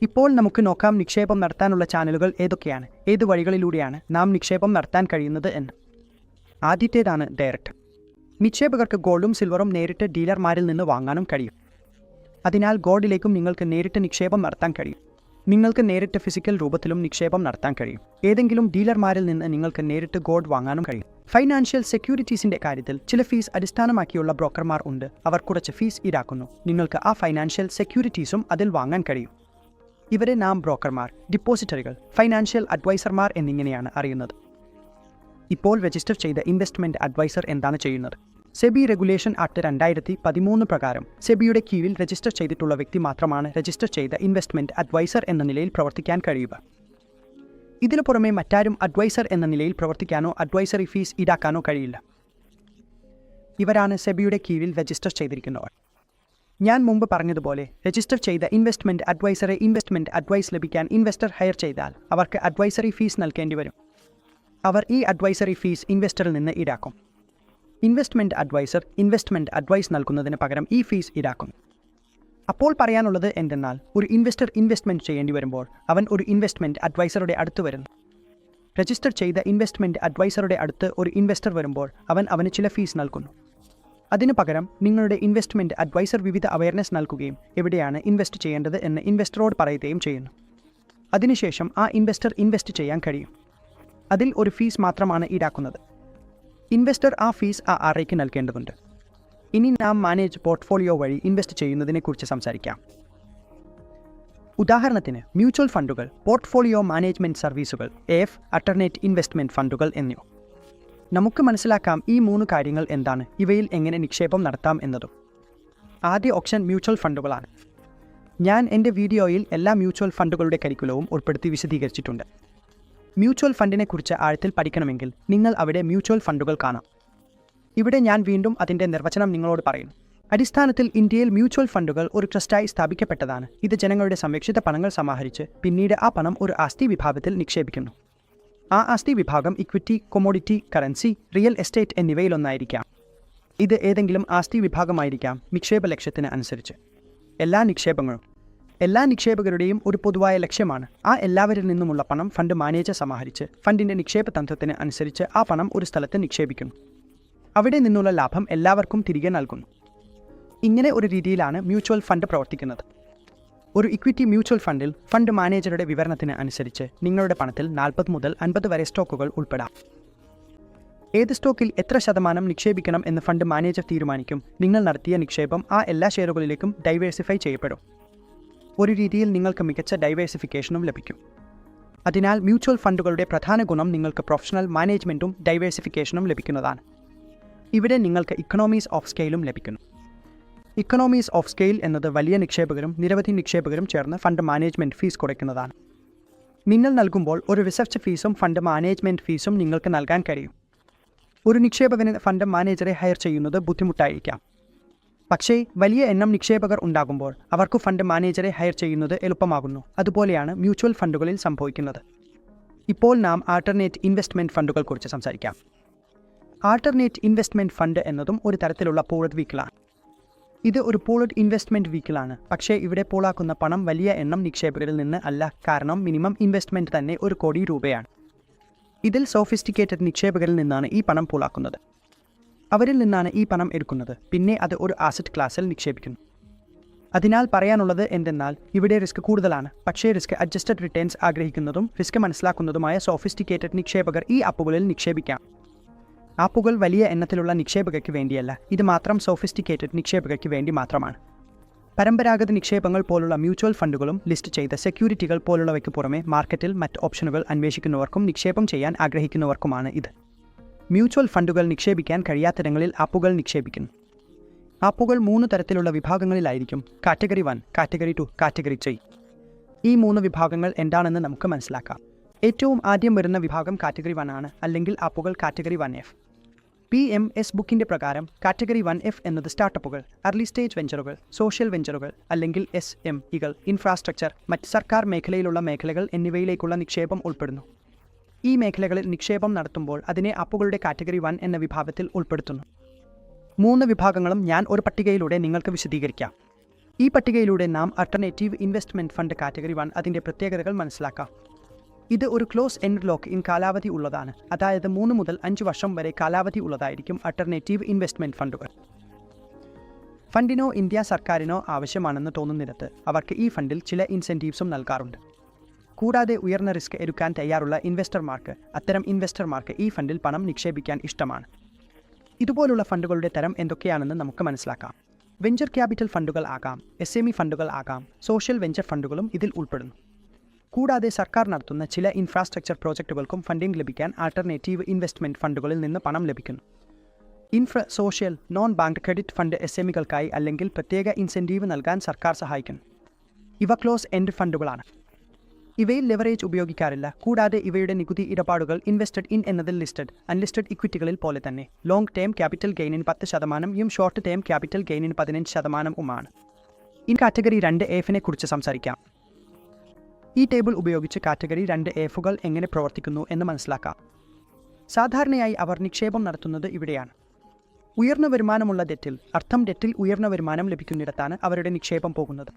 ഇപ്പോൾ നമുക്ക് നോക്കാം നിക്ഷേപം നടത്താനുള്ള ചാനലുകൾ ഏതൊക്കെയാണ്, ഏത് വഴികളിലൂടെയാണ് നാം നിക്ഷേപം നടത്താൻ കഴിയുന്നത് എന്ന്. ആദ്യത്തേതാണ് ഡയറക്റ്റ്. നിക്ഷേപകർക്ക് ഗോൾഡും സിൽവറും നേരിട്ട് ഡീലർമാരിൽ നിന്ന് വാങ്ങാനും കഴിയും. അതിനാൽ ഗോൾഡിലേക്കും നിങ്ങൾക്ക് നേരിട്ട് നിക്ഷേപം നടത്താൻ കഴിയും. നിങ്ങൾക്ക് നേരിട്ട് ഫിസിക്കൽ രൂപത്തിലും നിക്ഷേപം നടത്താൻ കഴിയും. ഏതെങ്കിലും ഡീലർമാരിൽ നിന്ന് നിങ്ങൾക്ക് നേരിട്ട് ഗോൾഡ് വാങ്ങാനും കഴിയും. ഫൈനാൻഷ്യൽ സെക്യൂരിറ്റീസിന്റെ കാര്യത്തിൽ ചില ഫീസ് അടിസ്ഥാനമാക്കിയുള്ള ബ്രോക്കർമാർ ഉണ്ട്. അവർ കുറച്ച് ഫീസ് ഈടാക്കുന്നു. നിങ്ങൾക്ക് ആ ഫൈനാൻഷ്യൽ സെക്യൂരിറ്റീസും അതിൽ വാങ്ങാൻ കഴിയും. ഇവരെ നാം ബ്രോക്കർമാർ, ഡിപ്പോസിറ്ററികൾ, ഫൈനാൻഷ്യൽ അഡ്വൈസർമാർ എന്നിങ്ങനെയാണ് അറിയുന്നത്. ഇപ്പോൾ രജിസ്റ്റർ ചെയ്ത ഇൻവെസ്റ്റ്മെന്റ് അഡ്വൈസർ എന്താണ് ചെയ്യുന്നത്? സെബി റെഗുലേഷൻ ആക്ട് 2013 പ്രകാരം സെബിയുടെ കീഴിൽ രജിസ്റ്റർ ചെയ്തിട്ടുള്ള വ്യക്തി മാത്രമാണ് രജിസ്റ്റർ ചെയ്ത ഇൻവെസ്റ്റ്മെന്റ് അഡ്വൈസർ എന്ന നിലയിൽ പ്രവർത്തിക്കാൻ കഴിയുക. ഇതിനു പുറമെ മറ്റാരും അഡ്വൈസർ എന്ന നിലയിൽ പ്രവർത്തിക്കാനോ അഡ്വൈസറി ഫീസ് ഈടാക്കാനോ കഴിയില്ല. ഇവരാണ് സെബിയുടെ കീഴിൽ രജിസ്റ്റർ ചെയ്തിരിക്കുന്നവർ. ഞാൻ മുമ്പ് പറഞ്ഞതുപോലെ രജിസ്റ്റർ ചെയ്ത ഇൻവെസ്റ്റ്മെന്റ് അഡ്വൈസറെ ഇൻവെസ്റ്റ്മെന്റ് അഡ്വൈസ് ലഭിക്കാൻ ഇൻവെസ്റ്റർ ഹയർ ചെയ്താൽ അവർക്ക് അഡ്വൈസറി ഫീസ് നൽകേണ്ടി വരും. അവർ ഈ അഡ്വൈസറി ഫീസ് ഇൻവെസ്റ്ററിൽ നിന്ന് ഈടാക്കും. ഇൻവെസ്റ്റ്മെന്റ് അഡ്വൈസർ ഇൻവെസ്റ്റ്മെന്റ് അഡ്വൈസ് നൽകുന്നതിന് പകരം ഈ ഫീസ് ഈടാക്കുന്നു. അപ്പോൾ പറയാനുള്ളത് എന്തെന്നാൽ, ഒരു ഇൻവെസ്റ്റർ ഇൻവെസ്റ്റ്മെന്റ് ചെയ്യേണ്ടി വരുമ്പോൾ അവൻ ഒരു ഇൻവെസ്റ്റ്മെന്റ് അഡ്വൈസറുടെ അടുത്ത് വരുന്നു. രജിസ്റ്റർ ചെയ്ത ഇൻവെസ്റ്റ്മെന്റ് അഡ്വൈസറുടെ അടുത്ത് ഒരു ഇൻവെസ്റ്റർ വരുമ്പോൾ അവന് ചില ഫീസ് നൽകുന്നു. അതിനു പകരം നിങ്ങളുടെ ഇൻവെസ്റ്റ്മെന്റ് അഡ്വൈസർ വിവിധ അവയർനെസ് നൽകുകയും എവിടെയാണ് ഇൻവെസ്റ്റ് ചെയ്യേണ്ടത് എന്ന് ഇൻവെസ്റ്ററോട് പറയുകയും ചെയ്യുന്നു. അതിനുശേഷം ആ ഇൻവെസ്റ്റർ ഇൻവെസ്റ്റ് ചെയ്യാൻ കഴിയും. അതിൽ ഒരു ഫീസ് മാത്രമാണ് ഈടാക്കുന്നത്. ഇൻവെസ്റ്റർ ആ ഫീസ് ആ ആർഐക്ക് നൽകേണ്ടതുണ്ട്. ഇനി നാം മാനേജ് പോർട്ട്ഫോളിയോ വഴി ഇൻവെസ്റ്റ് ചെയ്യുന്നതിനെക്കുറിച്ച് സംസാരിക്കാം. ഉദാഹരണത്തിന് മ്യൂച്വൽ ഫണ്ടുകൾ, പോർട്ട്ഫോളിയോ മാനേജ്മെന്റ് സർവീസുകൾ, അൾട്ടർനേറ്റ് ഇൻവെസ്റ്റ്മെന്റ് ഫണ്ടുകൾ എന്നിവ. നമുക്ക് മനസ്സിലാക്കാം ഈ 3 കാര്യങ്ങൾ എന്താണ്, ഇവയിൽ എങ്ങനെ നിക്ഷേപം നടത്താം എന്നതും. ആദ്യ ഓപ്ഷൻ മ്യൂച്വൽ ഫണ്ടുകളാണ്. ഞാൻ എൻ്റെ വീഡിയോയിൽ എല്ലാ മ്യൂച്വൽ ഫണ്ടുകളുടെ കരിക്കുലവും ഉൾപ്പെടുത്തി വിശദീകരിച്ചിട്ടുണ്ട്. മ്യൂച്വൽ ഫണ്ടിനെക്കുറിച്ച് ആഴത്തിൽ പഠിക്കണമെങ്കിൽ നിങ്ങൾ അവിടെ മ്യൂച്വൽ ഫണ്ടുകൾ കാണാം. ഇവിടെ ഞാൻ വീണ്ടും അതിൻ്റെ നിർവചനം നിങ്ങളോട് പറയുന്നു. അടിസ്ഥാനത്തിൽ ഇന്ത്യയിൽ മ്യൂച്വൽ ഫണ്ടുകൾ ഒരു ട്രസ്റ്റായി സ്ഥാപിക്കപ്പെട്ടതാണ്. ഇത് ജനങ്ങളുടെ സംരക്ഷിത പണങ്ങൾ സമാഹരിച്ച് പിന്നീട് ആ പണം ഒരു ആസ്തി വിഭാഗത്തിൽ നിക്ഷേപിക്കുന്നു. ആ ആസ്തി വിഭാഗം equity, commodity, currency, real estate എന്നിവയിലൊന്നായിരിക്കാം. ഇത് ഏതെങ്കിലും ആസ്തി വിഭാഗമായിരിക്കാം നിക്ഷേപ ലക്ഷ്യത്തിന് അനുസരിച്ച്. എല്ലാ നിക്ഷേപകരുടെയും ഒരു പൊതുവായ ലക്ഷ്യമാണ് ആ എല്ലാവരിൽ നിന്നുമുള്ള പണം ഫണ്ട് മാനേജർ സമാഹരിച്ച് ഫണ്ടിന്റെ നിക്ഷേപ തന്ത്രത്തിന് അനുസരിച്ച് ആ പണം ഒരു സ്ഥലത്ത് നിക്ഷേപിക്കുന്നു. അവിടെ നിന്നുള്ള ലാഭം എല്ലാവർക്കും തിരികെ നൽകുന്നു. ഇങ്ങനെ ഒരു രീതിയിലാണ് മ്യൂച്വൽ ഫണ്ട് പ്രവർത്തിക്കുന്നത്. ഒരു ഇക്വിറ്റി മ്യൂച്വൽ ഫണ്ടിൽ ഫണ്ട് മാനേജറുടെ വിവരണത്തിന് അനുസരിച്ച് നിങ്ങളുടെ പണത്തിൽ 40 മുതൽ 50 വരെ സ്റ്റോക്കുകൾ ഉൾപ്പെടാം. ഏത് സ്റ്റോക്കിൽ എത്ര ശതമാനം നിക്ഷേപിക്കണം എന്ന് ഫണ്ട് മാനേജർ തീരുമാനിക്കും. നിങ്ങൾ നടത്തിയ നിക്ഷേപം ആ എല്ലാ ഷെയറുകളിലേക്കും ഡൈവേഴ്സിഫൈ ചെയ്യപ്പെടും. ഒരു രീതിയിൽ നിങ്ങൾക്ക് മികച്ച ഡൈവേഴ്സിഫിക്കേഷനും ലഭിക്കും. അതിനാൽ മ്യൂച്വൽ ഫണ്ടുകളുടെ പ്രധാന ഗുണം നിങ്ങൾക്ക് പ്രൊഫഷണൽ മാനേജ്മെൻറ്റും ഡൈവേഴ്സിഫിക്കേഷനും ലഭിക്കുന്നതാണ്. ഇവിടെ നിങ്ങൾക്ക് ഇക്കണോമീസ് ഓഫ് സ്കെയിലും ലഭിക്കുന്നു. ഇക്കണോമീസ് ഓഫ് സ്കെയിൽ എന്നത് വലിയ നിക്ഷേപകരും നിരവധി നിക്ഷേപകരും ചേർന്ന് ഫണ്ട് മാനേജ്മെൻറ്റ് ഫീസ് കുറയ്ക്കുന്നതാണ്. നിങ്ങൾ നൽകുമ്പോൾ ഒരു റിസർച്ച് ഫീസും ഫണ്ട് മാനേജ്മെൻറ്റ് ഫീസും നിങ്ങൾക്ക് നൽകാൻ കഴിയും. ഒരു നിക്ഷേപകന് ഫണ്ട് മാനേജറെ ഹയർ ചെയ്യുന്നത് ബുദ്ധിമുട്ടായിരിക്കാം. പക്ഷേ വലിയ എണ്ണം നിക്ഷേപകർ ഉണ്ടാകുമ്പോൾ അവർക്ക് ഫണ്ട് മാനേജറെ ഹയർ ചെയ്യുന്നത് എളുപ്പമാകുന്നു. അതുപോലെയാണ് മ്യൂച്വൽ ഫണ്ടുകളിൽ സംഭവിക്കുന്നത്. ഇപ്പോൾ നാം ആൾട്ടർനേറ്റ് ഇൻവെസ്റ്റ്മെൻറ്റ് ഫണ്ടുകളെക്കുറിച്ച് സംസാരിക്കാം. ആൾട്ടർനേറ്റ് ഇൻവെസ്റ്റ്മെൻറ്റ് ഫണ്ട് എന്നതും ഒരു തരത്തിലുള്ള പൂൾഡ് വീക്കിളാണ്. ഇത് ഒരു പൂൾഡ് ഇൻവെസ്റ്റ്മെൻറ്റ് വീക്കിളാണ്. പക്ഷേ ഇവിടെ പൂളാക്കുന്ന പണം വലിയ എണ്ണം നിക്ഷേപകരിൽ നിന്ന് അല്ല. കാരണം മിനിമം ഇൻവെസ്റ്റ്മെൻറ്റ് തന്നെ 1 കോടി രൂപയാണ്. ഇതിൽ സോഫിസ്റ്റിക്കേറ്റഡ് നിക്ഷേപകരിൽ നിന്നാണ് ഈ പണം പൂളാക്കുന്നത്. അവരിൽ നിന്നാണ് ഈ പണം എടുക്കുന്നത്. പിന്നെ അത് ഒരു ആസറ്റ് ക്ലാസ്സിൽ നിക്ഷേപിക്കുന്നു. അതിനാൽ പറയാനുള്ളത് എന്തെന്നാൽ ഇവിടെ റിസ്ക് കൂടുതലാണ്. പക്ഷേ റിസ്ക് അഡ്ജസ്റ്റഡ് റിട്ടേൺസ് ആഗ്രഹിക്കുന്നതും റിസ്ക് മനസ്സിലാക്കുന്നതുമായ സോഫിസ്റ്റിക്കേറ്റഡ് നിക്ഷേപകർ ഈ ആപ്പുകളിൽ നിക്ഷേപിക്കാം. ആപ്പുകൾ വലിയ എണ്ണത്തിലുള്ള നിക്ഷേപകർക്ക് വേണ്ടിയല്ല. ഇത് മാത്രം സോഫിസ്റ്റിക്കേറ്റഡ് നിക്ഷേപകർക്ക് വേണ്ടി മാത്രമാണ്. പരമ്പരാഗത നിക്ഷേപങ്ങൾ പോലുള്ള മ്യൂച്വൽ ഫണ്ടുകളും ലിസ്റ്റ് ചെയ്ത സെക്യൂരിറ്റികൾ പോലുള്ളവയ്ക്ക് പുറമെ മാർക്കറ്റിൽ മറ്റ് ഓപ്ഷനുകൾ അന്വേഷിക്കുന്നവർക്കും നിക്ഷേപം ചെയ്യാൻ ആഗ്രഹിക്കുന്നവർക്കുമാണ് ഇത്. മ്യൂച്വൽ ഫണ്ടുകൾ നിക്ഷേപിക്കാൻ കഴിയാത്തിടങ്ങളിൽ ആപ്പുകൾ നിക്ഷേപിക്കുന്നു. ആപ്പുകൾ 3 തരത്തിലുള്ള വിഭാഗങ്ങളിലായിരിക്കും: കാറ്റഗറി 1, കാറ്റഗറി 2, കാറ്റഗറി 3. ഈ 3 വിഭാഗങ്ങൾ എന്താണെന്ന് നമുക്ക് മനസ്സിലാക്കാം. ഏറ്റവും ആദ്യം വരുന്ന വിഭാഗം കാറ്റഗറി 1 ആണ്, അല്ലെങ്കിൽ ആപ്പുകൾ കാറ്റഗറി 1F. PMS ബുക്കിൻ്റെ പ്രകാരം കാറ്റഗറി 1F എന്നത് സ്റ്റാർട്ടപ്പുകൾ, അർലി സ്റ്റേജ് വെഞ്ചറുകൾ, സോഷ്യൽ വെഞ്ചറുകൾ അല്ലെങ്കിൽ SMEകൾ, ഇൻഫ്രാസ്ട്രക്ചർ, മറ്റ് സർക്കാർ മേഖലയിലുള്ള മേഖലകൾ എന്നിവയിലേക്കുള്ള നിക്ഷേപം ഉൾപ്പെടുന്നു. ഈ മേഖലകളിൽ നിക്ഷേപം നടത്തുമ്പോൾ അതിനെ ആപ്പുകളുടെ കാറ്റഗറി 1 എന്ന വിഭാഗത്തിൽ ഉൾപ്പെടുത്തുന്നു. 3 വിഭാഗങ്ങളും ഞാൻ ഒരു പട്ടികയിലൂടെ നിങ്ങൾക്ക് വിശദീകരിക്കാം. ഈ പട്ടികയിലൂടെ നാം ആൾട്ടർനേറ്റീവ് ഇൻവെസ്റ്റ്മെൻറ്റ് ഫണ്ട് കാറ്റഗറി 1 അതിൻ്റെ പ്രത്യേകതകൾ മനസ്സിലാക്കാം. ഇത് ഒരു ക്ലോസ് എൻഡ് ലോക്ക് ഇൻ കാലാവധി ഉള്ളതാണ്. അതായത് 3 മുതൽ 5 വർഷം വരെ കാലാവധി ഉള്ളതായിരിക്കും ആൾട്ടർനേറ്റീവ് ഇൻവെസ്റ്റ്മെൻറ്റ് ഫണ്ടുകൾ. ഫണ്ടിനോ ഇന്ത്യ സർക്കാരിനോ ആവശ്യമാണെന്ന് തോന്നുന്നിടത്ത് അവർക്ക് ഈ ഫണ്ടിൽ ചില ഇൻസെൻറ്റീവ്സും നൽകാറുണ്ട്. കൂടാതെ ഉയർന്ന റിസ്ക് എടുക്കാൻ തയ്യാറുള്ള അത്തരം ഇൻവെസ്റ്റർമാർക്ക് ഈ ഫണ്ടിൽ പണം നിക്ഷേപിക്കാൻ ഇഷ്ടമാണ്. ഇതുപോലുള്ള ഫണ്ടുകളുടെ തരം എന്തൊക്കെയാണെന്ന് നമുക്ക് മനസ്സിലാക്കാം. വെഞ്ചർ ക്യാപിറ്റൽ ഫണ്ടുകൾ ആകാം, SME ഫണ്ടുകൾ ആകാം, സോഷ്യൽ വെഞ്ചർ ഫണ്ടുകളും ഇതിൽ ഉൾപ്പെടുന്നു. കൂടാതെ സർക്കാർ നടത്തുന്ന ചില ഇൻഫ്രാസ്ട്രക്ചർ പ്രോജക്റ്റുകൾക്കും ഫണ്ടിംഗ് ലഭിക്കാൻ ആൾട്ടർനേറ്റീവ് ഇൻവെസ്റ്റ്മെൻറ്റ് ഫണ്ടുകളിൽ നിന്ന് പണം ലഭിക്കുന്നു. Social non bank credit fund SMEകൾക്കായി അല്ലെങ്കിൽ പ്രത്യേക ഇൻസെൻറ്റീവ് നൽകാൻ സർക്കാർ സഹായിക്കുന്നു. ഇവ ക്ലോസ് എൻഡ് ഫണ്ടുകളാണ്. ഇവയിൽ ലെവറേജ് ഉപയോഗിക്കാറില്ല. കൂടാതെ ഇവയുടെ നികുതി ഇടപാടുകൾ ഇൻവെസ്റ്റഡ് ഇൻ എന്നതിൽ ലിസ്റ്റഡ്, അൺലിസ്റ്റഡ് ഇക്വിറ്റികളിൽ പോലെ തന്നെ ലോങ് ടേം ക്യാപിറ്റൽ ഗെയിനിന് 10%യും ഷോർട്ട് ടേം ക്യാപിറ്റൽ ഗെയിനിന് 15%യുമാണ്. ഇനി കാറ്റഗറി 2Fനെ കുറിച്ച് സംസാരിക്കാം. ഈ ടേബിൾ ഉപയോഗിച്ച് കാറ്റഗറി 2Fകൾ എങ്ങനെ പ്രവർത്തിക്കുന്നു എന്ന് മനസ്സിലാക്കാം. സാധാരണയായി അവർ നിക്ഷേപം നടത്തുന്നത് ഇവിടെയാണ്. ഉയർന്ന വരുമാനമുള്ള ഡെറ്റിൽ ഉയർന്ന വരുമാനം ലഭിക്കുന്നിടത്താണ് അവരുടെ നിക്ഷേപം പോകുന്നത്.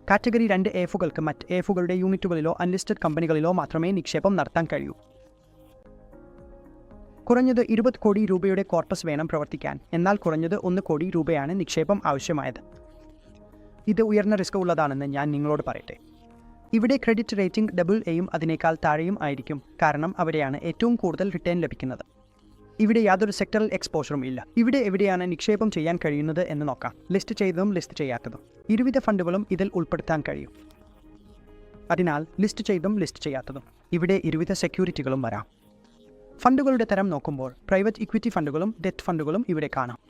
കാറ്റഗറി 2Fകൾക്ക് മറ്റ് Fകളുടെ യൂണിറ്റുകളിലോ അൺലിസ്റ്റഡ് കമ്പനികളിലോ മാത്രമേ നിക്ഷേപം നടത്താൻ കഴിയൂ. കുറഞ്ഞത് 20 കോടി രൂപയുടെ കോർപ്പസ് വേണം പ്രവർത്തിക്കാൻ. എന്നാൽ കുറഞ്ഞത് 1 കോടി രൂപയാണ് നിക്ഷേപം ആവശ്യമായത്. ഇത് ഉയർന്ന റിസ്ക് ഉള്ളതാണെന്ന് ഞാൻ നിങ്ങളോട് പറയട്ടെ. ഇവിടെ ക്രെഡിറ്റ് റേറ്റിംഗ് AA-യും അതിനേക്കാൾ താഴെയും ആയിരിക്കും. കാരണം അവിടെയാണ് ഏറ്റവും കൂടുതൽ റിട്ടേൺ ലഭിക്കുന്നത്. ഇവിടെ യാതൊരു സെക്ടറൽ എക്സ്പോഷറും ഇല്ല. ഇവിടെ എവിടെയാണ് നിക്ഷേപം ചെയ്യാൻ കഴിയുന്നത് എന്ന് നോക്കാം. ലിസ്റ്റ് ചെയ്തതും ലിസ്റ്റ് ചെയ്യാത്തതും ഇരുവിധ ഫണ്ടുകളും ഇതിൽ ഉൾപ്പെടുത്താൻ കഴിയും. അതിനാൽ ലിസ്റ്റ് ചെയ്തതും ലിസ്റ്റ് ചെയ്യാത്തതും ഇവിടെ ഇരുവിധ സെക്യൂരിറ്റികളും വരാം. ഫണ്ടുകളുടെ തരം നോക്കുമ്പോൾ പ്രൈവറ്റ് ഇക്വിറ്റി ഫണ്ടുകളും ഡെറ്റ് ഫണ്ടുകളും ഇവിടെ കാണാം.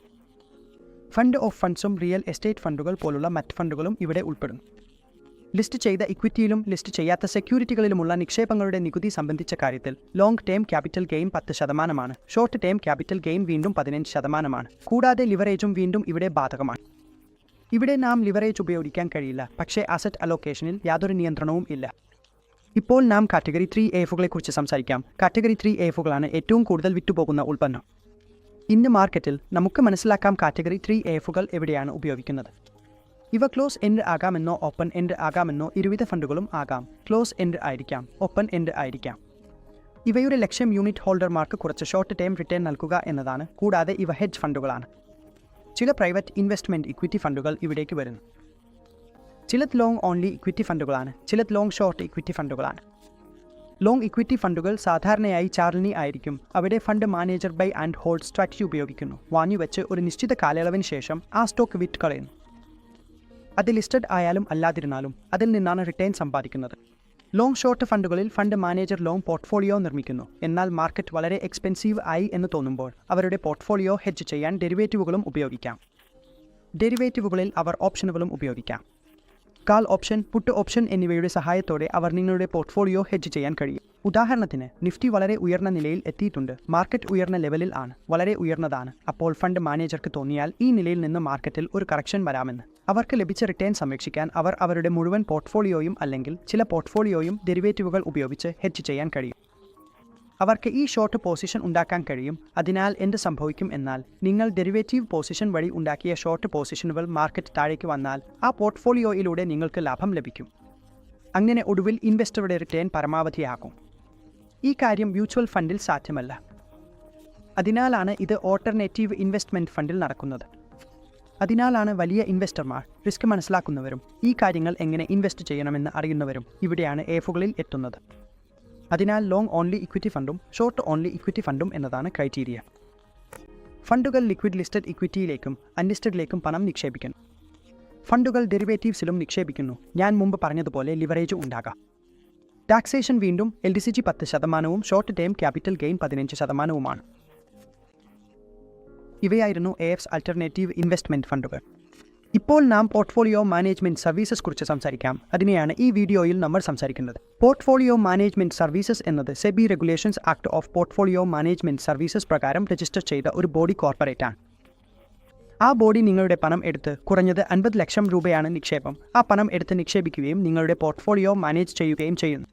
ഫണ്ട് ഓഫ് ഫണ്ട്സും റിയൽ എസ്റ്റേറ്റ് ഫണ്ടുകൾ പോലുള്ള മറ്റ് ഫണ്ടുകളും ഇവിടെ ഉൾപ്പെടുന്നു. ലിസ്റ്റ് ചെയ്ത ഇക്വിറ്റിയിലും ലിസ്റ്റ് ചെയ്യാത്ത സെക്യൂരിറ്റികളിലുമുള്ള നിക്ഷേപങ്ങളുടെ നികുതി സംബന്ധിച്ച കാര്യത്തിൽ long term capital gain 10%, short term capital gain വീണ്ടും 15%. കൂടാതെ ലിവറേജും വീണ്ടും ഇവിടെ ബാധകമാണ്. ഇവിടെ നാം ലിവറേജ് ഉപയോഗിക്കാൻ കഴിയില്ല, പക്ഷേ അസറ്റ് അലോക്കേഷനിൽ യാതൊരു നിയന്ത്രണവും ഇല്ല. ഇപ്പോൾ നാം കാറ്റഗറി 3Fകളെക്കുറിച്ച് സംസാരിക്കാം. കാറ്റഗറി 3Fകളാണ് ഏറ്റവും കൂടുതൽ വിറ്റുപോകുന്ന ഉൽപ്പന്നം. ഇന്ന് മാർക്കറ്റിൽ നമുക്ക് മനസ്സിലാക്കാം കാറ്റഗറി 3Fകൾ എവിടെയാണ് ഉപയോഗിക്കുന്നത്. ഇവ ക്ലോസ് എൻഡ് ആകാമെന്നോ ഓപ്പൺ എൻഡ് ആകാമെന്നോ ഇരുവിധ ഫണ്ടുകളും ആകാം. ക്ലോസ് എൻഡ് ആയിരിക്കാം, ഓപ്പൺ എൻഡ് ആയിരിക്കാം. ഇവയുടെ ലക്ഷ്യം യൂണിറ്റ് ഹോൾഡർമാർക്ക് കുറച്ച് ഷോർട്ട് ടേം റിട്ടേൺ നൽകുക എന്നതാണ്. കൂടാതെ ഇവ ഹെഡ്ജ് ഫണ്ടുകളാണ്. ചില പ്രൈവറ്റ് ഇൻവെസ്റ്റ്മെൻറ്റ് ഇക്വിറ്റി ഫണ്ടുകൾ ഇവിടേക്ക് വരുന്നു. ചിലത് ലോങ് ഓൺലി ഇക്വിറ്റി ഫണ്ടുകളാണ്, ചിലത് ലോങ് ഷോർട്ട് ഇക്വിറ്റി ഫണ്ടുകളാണ്. ലോങ് ഇക്വിറ്റി ഫണ്ടുകൾ സാധാരണയായി ചാർലി ആയിരിക്കും. അവിടെ fund manager buy and hold strategy ഉപയോഗിക്കുന്നു. വാങ്ങിവെച്ച് ഒരു നിശ്ചിത കാലയളവിന് ശേഷം ആ സ്റ്റോക്ക് വിറ്റ് കളയുന്നു. അത് ലിസ്റ്റഡ് ആയാലും അല്ലാതിരുന്നാലും അതിൽ നിന്നാണ് റിട്ടേൺ സമ്പാദിക്കുന്നത്. ലോങ് ഷോർട്ട് ഫണ്ടുകളിൽ ഫണ്ട് മാനേജർ ലോങ് പോർട്ട്ഫോളിയോ നിർമ്മിക്കുന്നു. എന്നാൽ മാർക്കറ്റ് വളരെ എക്സ്പെൻസീവ് ആയി എന്ന് തോന്നുമ്പോൾ അവരുടെ പോർട്ട്ഫോളിയോ ഹെഡ്ജ് ചെയ്യാൻ ഡെറിവേറ്റീവുകളും ഉപയോഗിക്കാം. ഡെറിവേറ്റീവുകളിൽ അവർ ഓപ്ഷനുകളും ഉപയോഗിക്കാം. കാൾ ഓപ്ഷൻ, പുട്ട് ഓപ്ഷൻ എന്നിവയുടെ സഹായത്തോടെ അവർ നിങ്ങളുടെ പോർട്ട്ഫോളിയോ ഹെഡ്ജ് ചെയ്യാൻ കഴിയും. ഉദാഹരണത്തിന്, നിഫ്റ്റി വളരെ ഉയർന്ന നിലയിൽ എത്തിയിട്ടുണ്ട്. മാർക്കറ്റ് ഉയർന്ന ലെവലിൽ ആണ്, വളരെ ഉയർന്നതാണ്. അപ്പോൾ ഫണ്ട് മാനേജർക്ക് തോന്നിയാൽ ഈ നിലയിൽ നിന്ന് മാർക്കറ്റിൽ ഒരു കറക്ഷൻ വരാമെന്ന്. അവർക്ക് ലഭിച്ച റിട്ടേൺ സംരക്ഷിക്കാൻ അവർ അവരുടെ മുഴുവൻ പോർട്ട്ഫോളിയോയും അല്ലെങ്കിൽ ചില പോർട്ട്ഫോളിയോയും ഡെറിവേറ്റീവുകൾ ഉപയോഗിച്ച് ഹെഡ്ജ് ചെയ്യാൻ കഴിയും. അവർക്ക് ഈ ഷോർട്ട് പൊസിഷൻ ഉണ്ടാക്കാൻ കഴിയും. അതിനാൽ എന്ത് സംഭവിക്കും എന്നാൽ, നിങ്ങൾ ഡെറിവേറ്റീവ് പൊസിഷൻ വഴി ഉണ്ടാക്കിയ ഷോർട്ട് പൊസിഷനുകൾ മാർക്കറ്റ് താഴേക്ക് വന്നാൽ ആ പോർട്ട്ഫോളിയോയിലൂടെ നിങ്ങൾക്ക് ലാഭം ലഭിക്കും. അങ്ങനെ ഒടുവിൽ ഇൻവെസ്റ്ററുടെ റിട്ടേൺ പരമാവധിയാകും. ഈ കാര്യം മ്യൂച്വൽ ഫണ്ടിൽ സാധ്യമല്ല. അതിനാലാണ് ഇത് ഓൾട്ടർനേറ്റീവ് ഇൻവെസ്റ്റ്മെൻറ്റ് ഫണ്ടിൽ നടക്കുന്നത്. അതിനാലാണ് വലിയ ഇൻവെസ്റ്റർമാർ, റിസ്ക് മനസ്സിലാക്കുന്നവരും ഈ കാര്യങ്ങൾ എങ്ങനെ ഇൻവെസ്റ്റ് ചെയ്യണമെന്ന് അറിയുന്നവരും ഇവിടെയാണ് എഫുകളിൽ എത്തുന്നത്. അതിനാൽ ലോങ് ഓൺലി ഇക്വിറ്റി ഫണ്ടും ഷോർട്ട് ഓൺലി ഇക്വിറ്റി ഫണ്ടും എന്നതാണ് ക്രൈറ്റീരിയ. ഫണ്ടുകൾ ലിക്വിഡ് ലിസ്റ്റഡ് ഇക്വിറ്റിയിലേക്കും അൺലിസ്റ്റഡിലേക്കും പണം നിക്ഷേപിക്കുന്നു. ഫണ്ടുകൾ ഡെറിവേറ്റീവ്സിലും നിക്ഷേപിക്കുന്നു. ഞാൻ മുമ്പ് പറഞ്ഞതുപോലെ ലിവറേജ് ഉണ്ടാകാം. ടാക്സേഷൻ വീണ്ടും LDCG 10%, short term capital gain 15%. ഇവയായിരുന്നു AF's alternative investment ഫണ്ടുകൾ. ഇപ്പോൾ നാം പോർട്ട്ഫോളിയോ മാനേജ്മെൻറ്റ് സർവീസസ് കുറിച്ച് സംസാരിക്കാം. അതിനെയാണ് ഈ വീഡിയോയിൽ നമ്മൾ സംസാരിക്കുന്നത്. പോർട്ട്ഫോളിയോ മാനേജ്മെൻറ്റ് സർവീസസ് എന്നത് SEBI regulations act of portfolio management services പ്രകാരം രജിസ്റ്റർ ചെയ്ത ഒരു ബോഡി കോർപ്പറേറ്റാണ്. ആ ബോഡി നിങ്ങളുടെ പണം എടുത്ത്, കുറഞ്ഞത് 50 ലക്ഷം രൂപയാണ് നിക്ഷേപം, ആ പണം എടുത്ത് നിക്ഷേപിക്കുകയും നിങ്ങളുടെ പോർട്ട്ഫോളിയോ മാനേജ് ചെയ്യുകയും ചെയ്യുന്നു.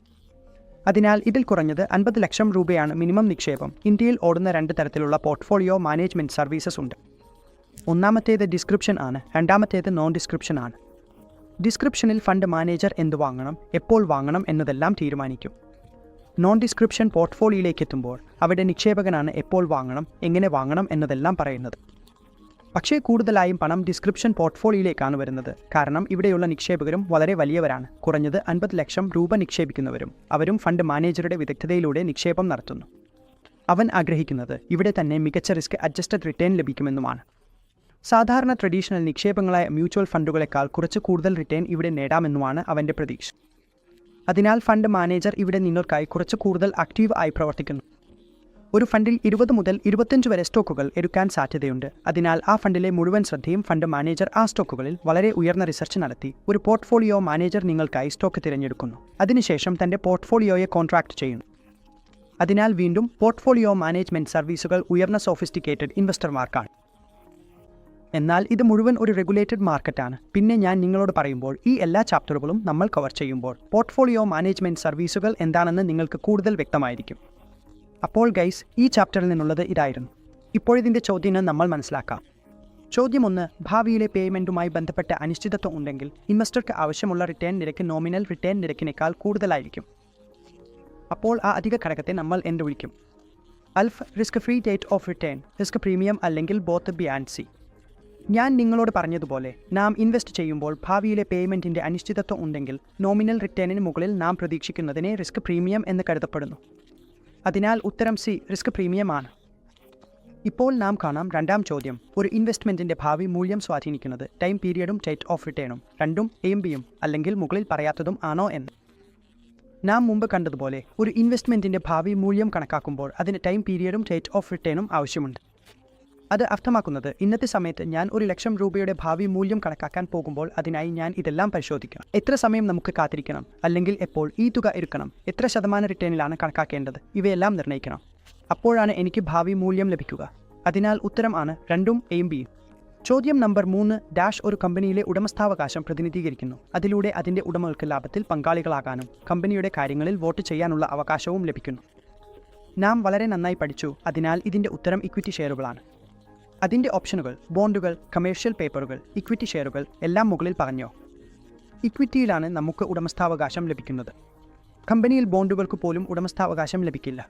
അതിനാൽ ഇതിൽ കുറഞ്ഞത് 50 ലക്ഷം രൂപയാണ് മിനിമം നിക്ഷേപം. ഇന്ത്യയിൽ ഓടുന്ന 2 തരത്തിലുള്ള പോർട്ട്ഫോളിയോ മാനേജ്മെൻറ്റ് സർവീസസ് ഉണ്ട്. ഒന്നാമത്തേത് ഡിസ്ക്രിപ്ഷൻ ആണ്, രണ്ടാമത്തേത് നോൺ ഡിസ്ക്രിപ്ഷൻ ആണ്. ഡിസ്ക്രിപ്ഷനിൽ ഫണ്ട് മാനേജർ എന്ത് വാങ്ങണം, എപ്പോൾ വാങ്ങണം എന്നതെല്ലാം തീരുമാനിക്കും. നോൺ ഡിസ്ക്രിപ്ഷൻ പോർട്ട്ഫോളിയോയിലേക്ക് എത്തുമ്പോൾ അവിടെ നിക്ഷേപകനാണ് എപ്പോൾ വാങ്ങണം, എങ്ങനെ വാങ്ങണം എന്നതെല്ലാം പറയുന്നത്. പക്ഷേ കൂടുതലായും പണം ഡിസ്ക്രിപ്ഷൻ പോർട്ട്ഫോളിയോയിലേക്കാണ് വരുന്നത്. കാരണം ഇവിടെയുള്ള നിക്ഷേപകരും വളരെ വലിയവരാണ്. കുറഞ്ഞത് 50 ലക്ഷം രൂപ നിക്ഷേപിക്കുന്നവരും അവരും ഫണ്ട് മാനേജറുടെ വിദഗ്ധതയിലൂടെ നിക്ഷേപം നടത്തുന്നു. അവൻ ആഗ്രഹിക്കുന്നത് ഇവിടെ തന്നെ മികച്ച റിസ്ക് അഡ്ജസ്റ്റഡ് റിട്ടേൺ ലഭിക്കുമെന്നുമാണ്. സാധാരണ ട്രഡീഷണൽ നിക്ഷേപങ്ങളായ മ്യൂച്വൽ ഫണ്ടുകളെക്കാൾ കുറച്ച് കൂടുതൽ റിട്ടേൺ ഇവിടെ നേടാമെന്നുമാണ് അവൻ്റെ പ്രതീക്ഷ. അതിനാൽ ഫണ്ട് മാനേജർ ഇവിടെ നിങ്ങൾക്കായി കുറച്ച് കൂടുതൽ ആക്റ്റീവ് ആയി പ്രവർത്തിക്കുന്നു. ഒരു ഫണ്ടിൽ 20 മുതൽ 25 വരെ സ്റ്റോക്കുകൾ എടുക്കാൻ സാധ്യതയുണ്ട്. അതിനാൽ ആ ഫണ്ടിലെ മുഴുവൻ ശ്രദ്ധയും ഫണ്ട് മാനേജർ ആ സ്റ്റോക്കുകളിൽ വളരെ ഉയർന്ന റിസർച്ച് നടത്തി ഒരു പോർട്ട്ഫോളിയോ മാനേജർ നിങ്ങൾക്കായി സ്റ്റോക്ക് തിരഞ്ഞെടുക്കുന്നു. അതിനുശേഷം തൻ്റെ പോർട്ട്ഫോളിയോയെ കോൺട്രാക്ട് ചെയ്യുന്നു. അതിനാൽ വീണ്ടും പോർട്ട്ഫോളിയോ മാനേജ്മെൻറ്റ് സർവീസുകൾ ഉയർന്ന സോഫിസ്റ്റിക്കേറ്റഡ് ഇൻവെസ്റ്റർമാർക്കാണ്. എന്നാൽ ഇത് മുഴുവൻ ഒരു റെഗുലേറ്റഡ് മാർക്കറ്റാണ്. പിന്നെ ഞാൻ നിങ്ങളോട് പറയുമ്പോൾ ഈ എല്ലാ ചാപ്റ്ററുകളും നമ്മൾ കവർ ചെയ്യുമ്പോൾ പോർട്ട്ഫോളിയോ മാനേജ്മെൻറ്റ് സർവീസുകൾ എന്താണെന്ന് നിങ്ങൾക്ക് കൂടുതൽ വ്യക്തമായിരിക്കും. അപ്പോൾ ഗൈസ്, ഈ ചാപ്റ്ററിൽ നിന്നുള്ളത് ഇതായിരുന്നു. ഇപ്പോഴിതിൻ്റെ ചോദ്യം നമ്മൾ മനസ്സിലാക്കാം. ചോദ്യം 1, ഭാവിയിലെ പേയ്മെൻറ്റുമായി ബന്ധപ്പെട്ട അനിശ്ചിതത്വം ഉണ്ടെങ്കിൽ ഇൻവെസ്റ്റർക്ക് ആവശ്യമുള്ള റിട്ടേൺ നിരക്ക് നോമിനൽ റിട്ടേൺ നിരക്കിനേക്കാൾ കൂടുതലായിരിക്കും. അപ്പോൾ ആ അധിക ഘടകത്തെ നമ്മൾ എന്ത് വിളിക്കും? Alpha, risk free rate of return, risk premium അല്ലെങ്കിൽ ബോത്ത് ബി ആൻഡ് സി. ഞാൻ നിങ്ങളോട് പറഞ്ഞതുപോലെ നാം ഇൻവെസ്റ്റ് ചെയ്യുമ്പോൾ ഭാവിയിലെ പേയ്മെൻറ്റിൻ്റെ അനിശ്ചിതത്വം ഉണ്ടെങ്കിൽ നോമിനൽ റിട്ടേണിന് മുകളിൽ നാം പ്രതീക്ഷിക്കുന്നതിനെ റിസ്ക് പ്രീമിയം എന്ന് കരുതപ്പെടുന്നു. അതിനാൽ ഉത്തരം സി, റിസ്ക് പ്രീമിയം ആണ്. ഇപ്പോൾ നാം കാണാം രണ്ടാം ചോദ്യം. ഒരു ഇൻവെസ്റ്റ്മെൻറ്റിൻ്റെ ഭാവി മൂല്യം സ്വാധീനിക്കുന്നത് ടൈം പീരിയഡും റേറ്റ് ഓഫ് റിട്ടേണും രണ്ടും എയും ബിയും അല്ലെങ്കിൽ മുകളിൽ പറയാത്തതും ആണോ എന്ന്. നാം മുമ്പ് കണ്ടതുപോലെ ഒരു ഇൻവെസ്റ്റ്മെൻറ്റിൻ്റെ ഭാവി മൂല്യം കണക്കാക്കുമ്പോൾ അതിന് ടൈം പീരിയഡും റേറ്റ് ഓഫ് റിട്ടേണും ആവശ്യമുണ്ട്. അത് അർത്ഥമാക്കുന്നത് ഇന്നത്തെ സമയത്ത് ഞാൻ 1,00,000 രൂപയുടെ ഭാവി മൂല്യം കണക്കാക്കാൻ പോകുമ്പോൾ അതിനായി ഞാൻ ഇതെല്ലാം പരിശോധിക്കണം. എത്ര സമയം നമുക്ക് കാത്തിരിക്കണം, അല്ലെങ്കിൽ എപ്പോൾ ഈ തുക എടുക്കണം, എത്ര ശതമാനം റിട്ടേണിലാണ് കണക്കാക്കേണ്ടത്, ഇവയെല്ലാം നിർണ്ണയിക്കണം. അപ്പോഴാണ് എനിക്ക് ഭാവി മൂല്യം ലഭിക്കുക. അതിനാൽ ഉത്തരം ആണ് 2ഉം എയും ബിയും. ചോദ്യം നമ്പർ 3 ഒരു കമ്പനിയിലെ ഉടമസ്ഥാവകാശം പ്രതിനിധീകരിക്കുന്നു. അതിലൂടെ അതിന്റെ ഉടമകൾക്ക് ലാഭത്തിൽ പങ്കാളികളാകാനും കമ്പനിയുടെ കാര്യങ്ങളിൽ വോട്ട് ചെയ്യാനുള്ള അവകാശവും ലഭിക്കുന്നു. നാം വളരെ നന്നായി പഠിച്ചു, അതിനാൽ ഇതിന്റെ ഉത്തരം ഇക്വിറ്റി ഷെയറുകളാണ്. അതിന്റെ ഓപ്ഷനുകൾ ബോണ്ടുകൾ, കമേഴ്ഷ്യൽ പേപ്പറുകൾ, ഇക്വിറ്റി ഷെയറുകൾ എല്ലാം മുകളിൽ പറഞ്ഞോ. ഇക്വിറ്റിയിലാണ് നമുക്ക് ഉടമസ്ഥാവകാശം ലഭിക്കുന്നത്. കമ്പനിയിൽ ബോണ്ടുകൾക്ക് പോലും ഉടമസ്ഥാവകാശം ലഭിക്കില്ല.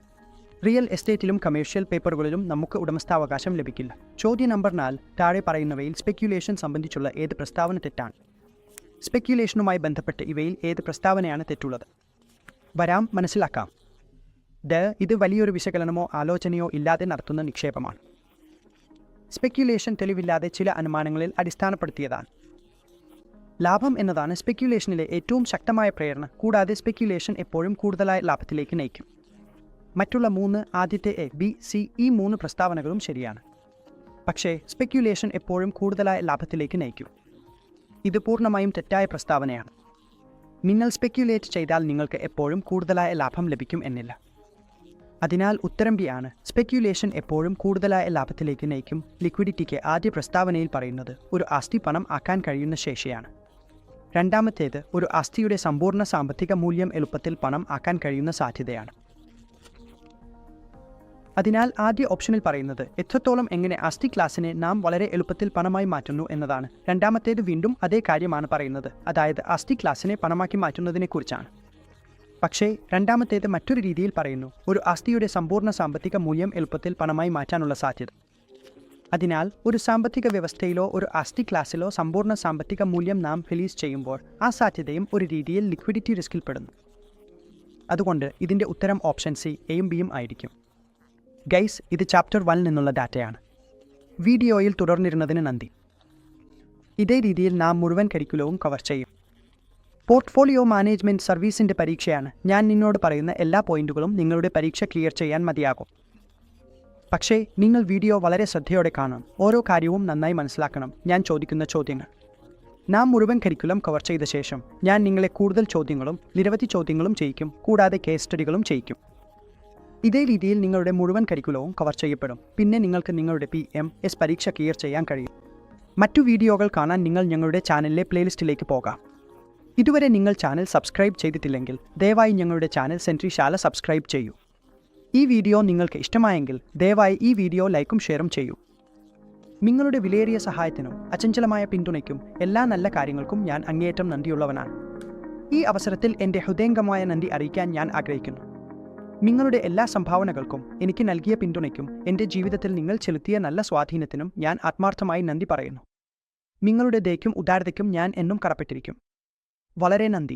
റിയൽ എസ്റ്റേറ്റിലും കമേഴ്ഷ്യൽ പേപ്പറുകളിലും നമുക്ക് ഉടമസ്ഥാവകാശം ലഭിക്കില്ല. ചോദ്യം നമ്പർ 4 താഴെ പറയുന്നവയിൽ സ്പെക്യുലേഷൻ സംബന്ധിച്ചുള്ള ഏത് പ്രസ്താവന തെറ്റാണ്? സ്പെക്യുലേഷനുമായി ബന്ധപ്പെട്ട് ഇവയിൽ ഏത് പ്രസ്താവനയാണ് തെറ്റുള്ളത്? വരാം, മനസ്സിലാക്കാം. ഇത് വലിയൊരു വിശകലനമോ ആലോചനയോ ഇല്ലാതെ നടത്തുന്ന നിക്ഷേപമാണ്. സ്പെക്യുലേഷൻ തെളിവില്ലാതെ ചില അനുമാനങ്ങളിൽ അടിസ്ഥാനപ്പെടുത്തിയതാണ്. ലാഭം എന്നതാണ് സ്പെക്യുലേഷനിലെ ഏറ്റവും ശക്തമായ പ്രേരണ. കൂടാതെ സ്പെക്യുലേഷൻ എപ്പോഴും കൂടുതലായ ലാഭത്തിലേക്ക് നയിക്കും. മറ്റുള്ള 3 ആദ്യത്തെ എ, ബി, സി ഈ 3 പ്രസ്താവനകളും ശരിയാണ്. പക്ഷേ സ്പെക്യുലേഷൻ എപ്പോഴും കൂടുതലായ ലാഭത്തിലേക്ക് നയിക്കും. ഇത് പൂർണ്ണമായും തെറ്റായ പ്രസ്താവനയാണ്. നിങ്ങൾ സ്പെക്യുലേറ്റ് ചെയ്താൽ നിങ്ങൾക്ക് എപ്പോഴും കൂടുതലായ ലാഭം ലഭിക്കും എന്നില്ല. അതിനാൽ ഉത്തരം ബി ആണ്. സ്പെക്യുലേഷൻ എപ്പോഴും കൂടുതലായ ലാഭത്തിലേക്ക് നയിക്കും. ലിക്വിഡിറ്റിക്ക് ആദ്യ പ്രസ്താവനയിൽ പറയുന്നത് ഒരു ആസ്തി പണം ആക്കാൻ കഴിയുന്ന ശേഷിയാണ്. രണ്ടാമത്തേത് ഒരു ആസ്തിയുടെ സമ്പൂർണ്ണ സാമ്പത്തിക മൂല്യം എളുപ്പത്തിൽ പണം ആക്കാൻ കഴിയുന്ന സാധ്യതയാണ്. അതിനാൽ ആദ്യ ഓപ്ഷനിൽ പറയുന്നത് എത്രത്തോളം എങ്ങനെ ആസ്തി ക്ലാസിനെ നാം വളരെ എളുപ്പത്തിൽ പണമായി മാറ്റുന്നു എന്നതാണ്. രണ്ടാമത്തേത് വീണ്ടും അതേ കാര്യമാണ് പറയുന്നത്, അതായത് ആസ്തി ക്ലാസിനെ പണമാക്കി മാറ്റുന്നതിനെക്കുറിച്ചാണ്. പക്ഷേ രണ്ടാമത്തേത് മറ്റൊരു രീതിയിൽ പറയുന്നു, ഒരു ആസ്തിയുടെ സമ്പൂർണ്ണ സാമ്പത്തിക മൂല്യം എളുപ്പത്തിൽ പണമായി മാറ്റാനുള്ള സാധ്യത. അതിനാൽ ഒരു സാമ്പത്തിക വ്യവസ്ഥയിലോ ഒരു ആസ്തി ക്ലാസ്സിലോ സമ്പൂർണ്ണ സാമ്പത്തിക മൂല്യം നാം റിലീസ് ചെയ്യുമ്പോൾ ആ സാധ്യതയും ഒരു രീതിയിൽ ലിക്വിഡിറ്റി റിസ്കിൽപ്പെടുന്നു. അതുകൊണ്ട് ഇതിൻ്റെ ഉത്തരം ഓപ്ഷൻ സി, എയും ബിയും ആയിരിക്കും. ഗൈസ്, ഇത് ചാപ്റ്റർ 1 നിന്നുള്ള ഡാറ്റയാണ്. വീഡിയോയിൽ തുടർന്നിരുന്നതിന് നന്ദി. ഇതേ രീതിയിൽ നാം മുഴുവൻ കരിക്കുലവും കവർ ചെയ്യും. പോർട്ട്ഫോളിയോ മാനേജ്മെൻറ്റ് സർവീസിൻ്റെ പരീക്ഷയാണ്. ഞാൻ നിന്നോട് പറയുന്ന എല്ലാ പോയിന്റുകളും നിങ്ങളുടെ പരീക്ഷ ക്ലിയർ ചെയ്യാൻ മതിയാകും. പക്ഷേ നിങ്ങൾ വീഡിയോ വളരെ ശ്രദ്ധയോടെ കാണണം. ഓരോ കാര്യവും നന്നായി മനസ്സിലാക്കണം. ഞാൻ ചോദിക്കുന്ന ചോദ്യങ്ങൾ. നാം മുഴുവൻ കരിക്കുലം കവർ ചെയ്ത ശേഷം ഞാൻ നിങ്ങളെ കൂടുതൽ ചോദ്യങ്ങളും നിരവധി ചോദ്യങ്ങളും ചെയ്യിക്കും, കൂടാതെ കേസ് സ്റ്റഡികളും ചെയ്യിക്കും. ഇതേ രീതിയിൽ നിങ്ങളുടെ മുഴുവൻ കരിക്കുലവും കവർ ചെയ്യപ്പെടും. പിന്നെ നിങ്ങൾക്ക് നിങ്ങളുടെ PMS പരീക്ഷ ക്ലിയർ ചെയ്യാൻ കഴിയും. മറ്റു വീഡിയോകൾ കാണാൻ നിങ്ങൾ ഞങ്ങളുടെ ചാനലിലെ പ്ലേലിസ്റ്റിലേക്ക് പോകാം. ഇതുവരെ നിങ്ങൾ ചാനൽ സബ്സ്ക്രൈബ് ചെയ്തിട്ടില്ലെങ്കിൽ ദയവായി ഞങ്ങളുടെ ചാനൽ സെൻട്രിശാല സബ്സ്ക്രൈബ് ചെയ്യൂ. ഈ വീഡിയോ നിങ്ങൾക്ക് ഇഷ്ടമായെങ്കിൽ ദയവായി ഈ വീഡിയോ ലൈക്കും ഷെയറും ചെയ്യൂ. നിങ്ങളുടെ വിലയേറിയ സഹായത്തിനും അചഞ്ചലമായ പിന്തുണയ്ക്കും എല്ലാ നല്ല കാര്യങ്ങൾക്കും ഞാൻ അങ്ങേയറ്റം നന്ദിയുള്ളവനാണ്. ഈ അവസരത്തിൽ എൻ്റെ ഹൃദയംഗമായ നന്ദി അറിയിക്കാൻ ഞാൻ ആഗ്രഹിക്കുന്നു. നിങ്ങളുടെ എല്ലാ സംഭാവനകൾക്കും എനിക്ക് നൽകിയ പിന്തുണയ്ക്കും എൻ്റെ ജീവിതത്തിൽ നിങ്ങൾ ചെലുത്തിയ നല്ല സ്വാധീനത്തിനും ഞാൻ ആത്മാർത്ഥമായി നന്ദി പറയുന്നു. നിങ്ങളുടെ ദയയ്ക്കും ഉദാരതയ്ക്കും ഞാൻ എന്നും കടപ്പെട്ടിരിക്കും. വളരെ നന്ദി.